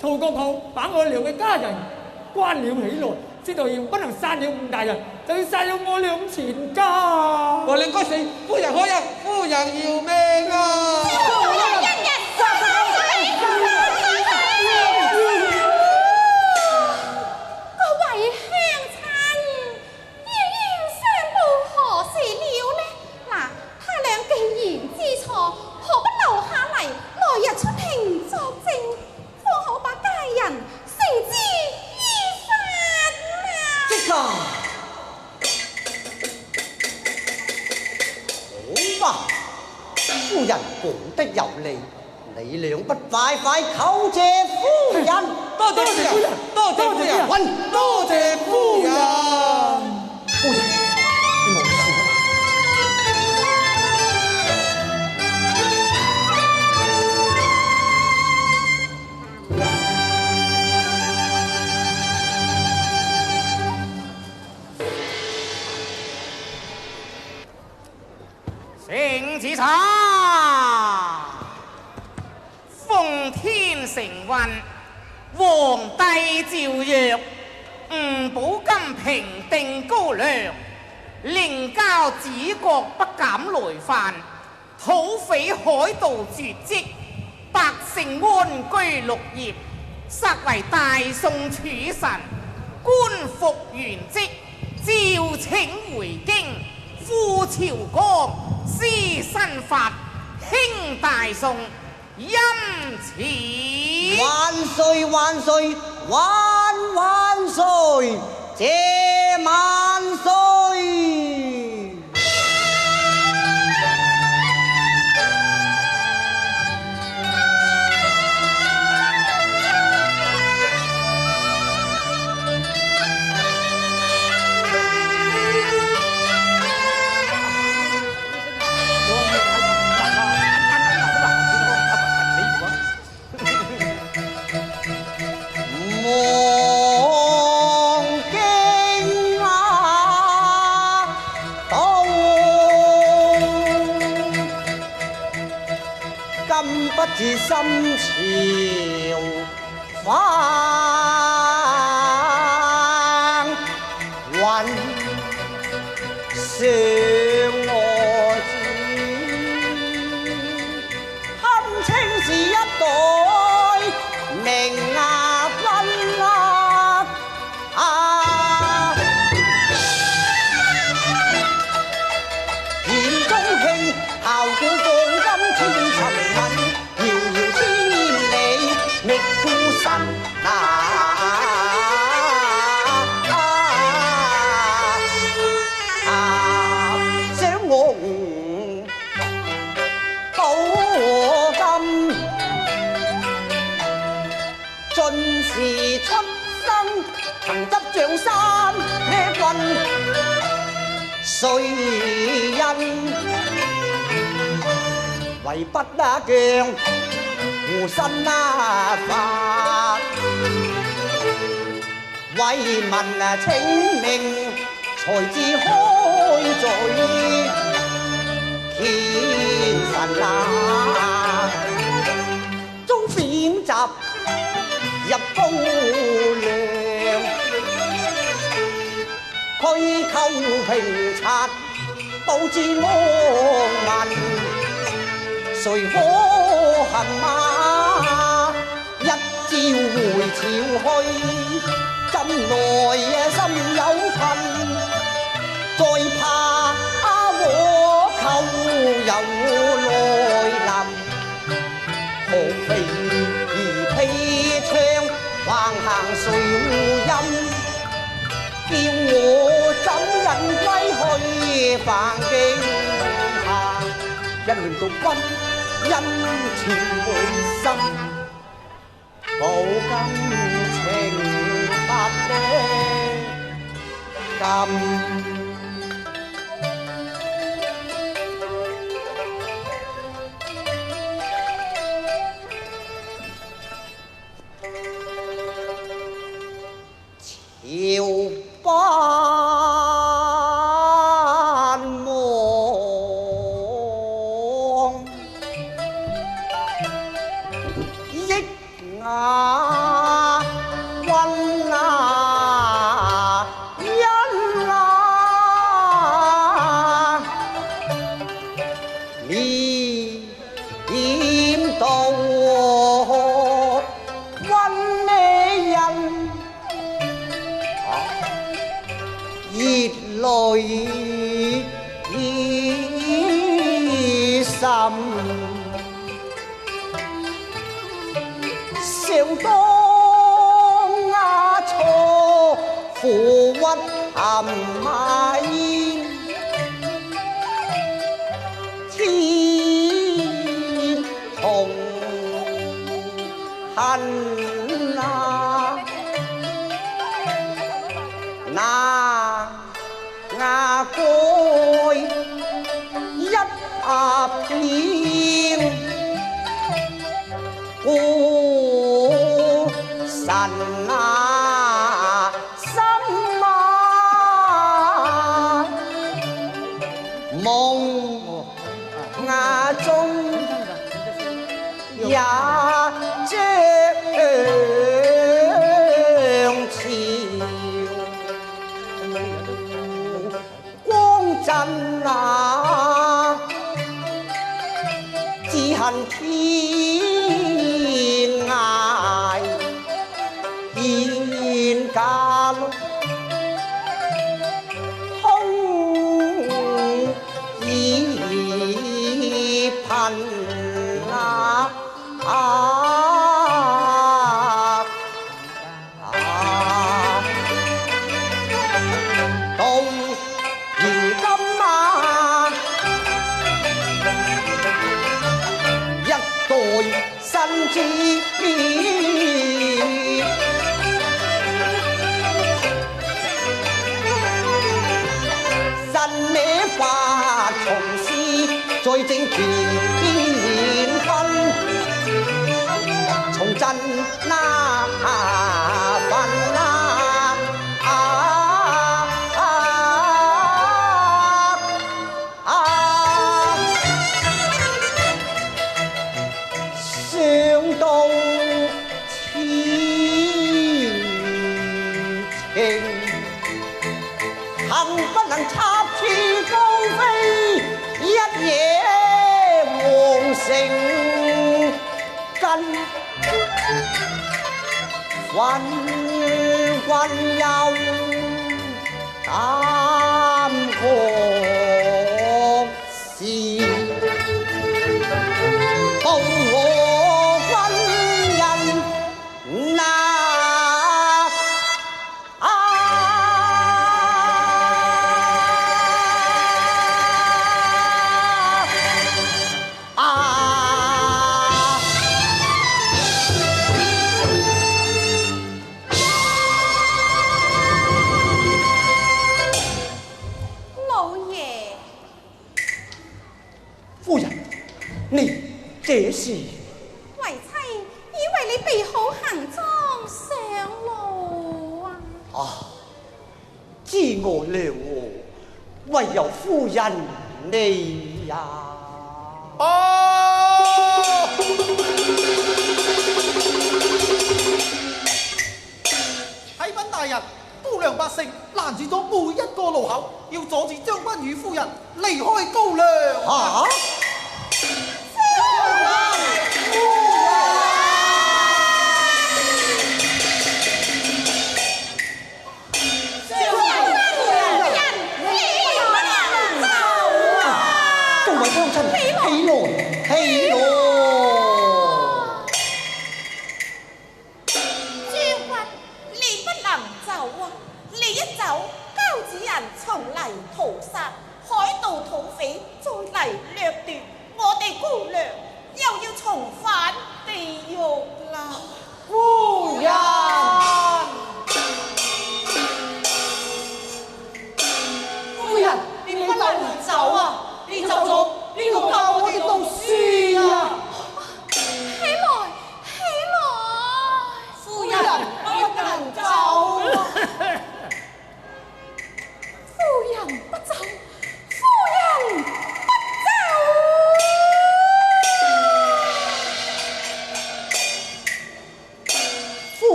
曹國舅把我倆嘅家人關了起來，知道要不能殺了伍大人，就要殺了我倆全家。我倆該死，夫人可忍，夫人要命啊！各位鄉親，燕燕相報何時了呢？嗱，他倆既然知錯，何不留下嚟，來日出庭作證？方好把家人繩之以法嘛！即係好吧，夫人講得有理，你倆不快快叩謝夫人？多謝夫人，多謝夫人，混！多謝夫人。夫人，你冇事啊？聖旨查，奉天承運，皇帝詔曰：吳寶金平定高粱，寧交子國不敢來犯，土匪海盜絕跡，百姓安居樂業，實為大宋儲臣，官復原職，召請回京，赴朝綱。施新法，興大宋，欽此。萬歲萬歲萬萬歲！謝萬歲！望京啊！今不知心潮翻雲上我知，堪稱是一代名亞軍啊！言中興，效鼓放金千尋問，遙遙千里覓孤神想我寶金，盡是出生曾執掌三咩棍，誰人為不那強護身法，為民請命才智開嘴，天神遭貶謫入高粱，虛構平察導致惡民，誰可行馬一朝回朝去，陣內心有恨，再怕倭寇又來臨，何非而披槍橫行誰護蔭，叫我怎忍歸去凡境下，一亂到君因情會心，抱金情法的金。要不望益雅溫啊恩啊，你點到溫美人？熱淚滲，想當初負屈暗埋，天同恨啊！那牙蓋一片，孤神啊心啊，夢牙中也將真啊，只恨天涯現假路，空已貧啊！新之變，新野法從事在正田分，從真那份有甘可是报我军人呐这是为妻以为你备好行装上路啊！知我了我，唯有夫人你呀！启禀大人，高粱百姓拦住咗每一個路口，要阻止將軍與夫人離開高粱。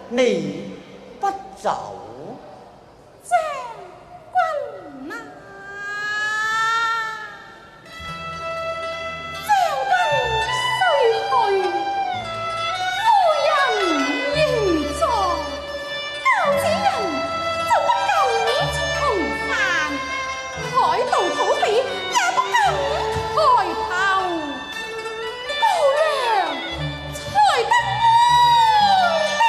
你不走，将軍啊！將軍雖去，夫人仍在，教子人就不敢重犯，海盜土匪也不敢抬頭，高粱才得安定。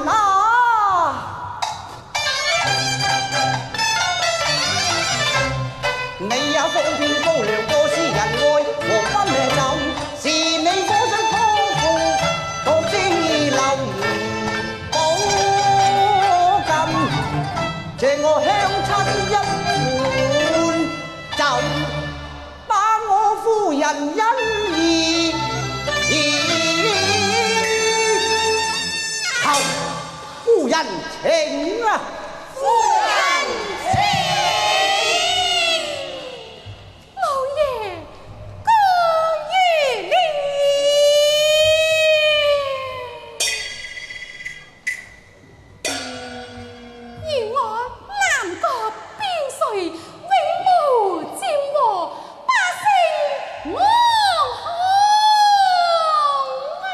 啊！你也方天高粱多是人愛，和分命走，是你火上託付，獨自留寶金，借我鄉親一碗酒，把我夫人恩義求夫人請啊！夫人請。老爺，公於你。而我南國邊陲永無戰禍，百姓安康啊！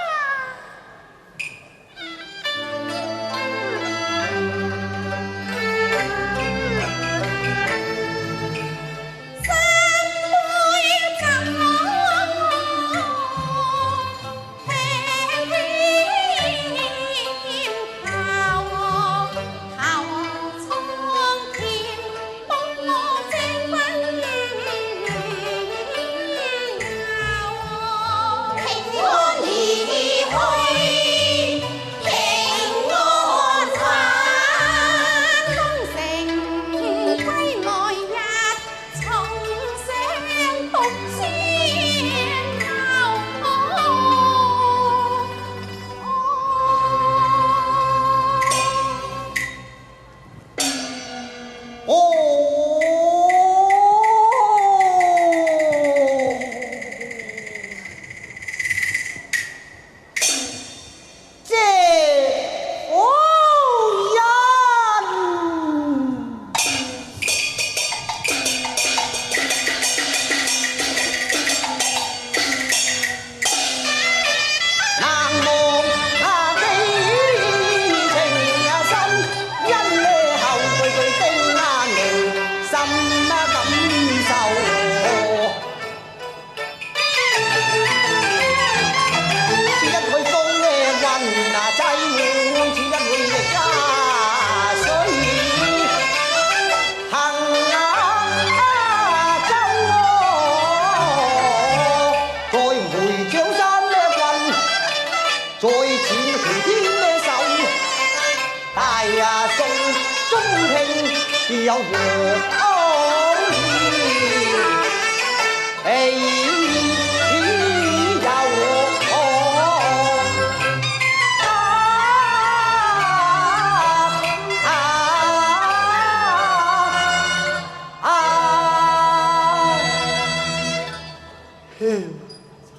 有和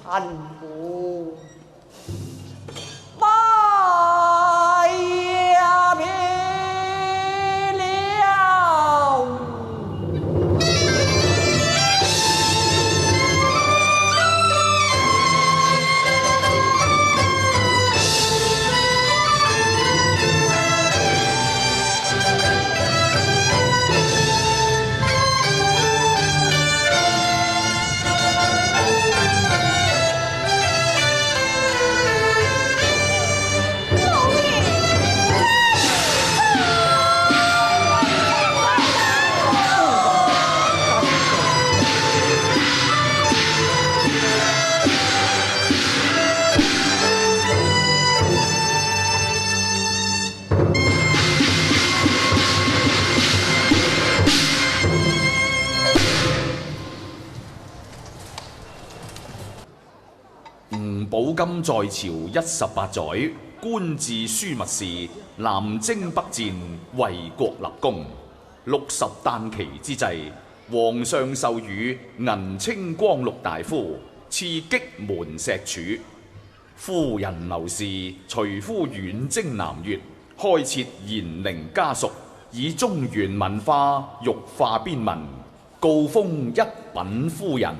親母寶金在朝18載，官至樞密使，南征北戰，為國立功。60誕期之際，皇上授予銀青光祿大夫，賜棘門石柱。夫人劉氏隨夫遠征南越，開設賢寧家塾，以中原文化育化邊民，告封一品夫人。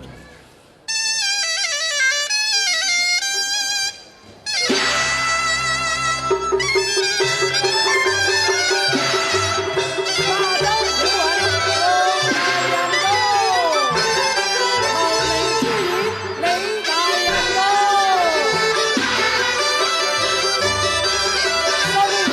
公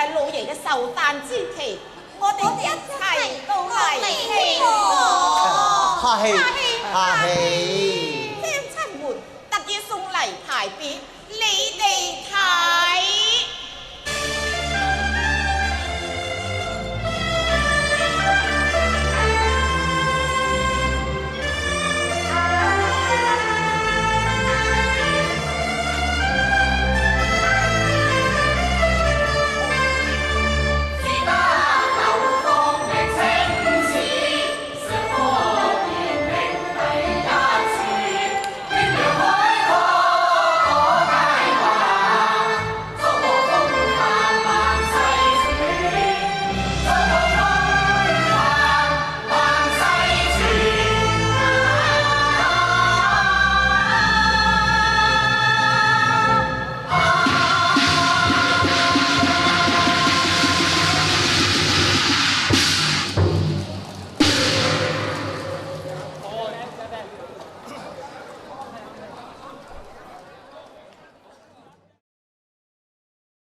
係老爺嘅壽誕之期，我哋一齊到嚟慶賀。客氣。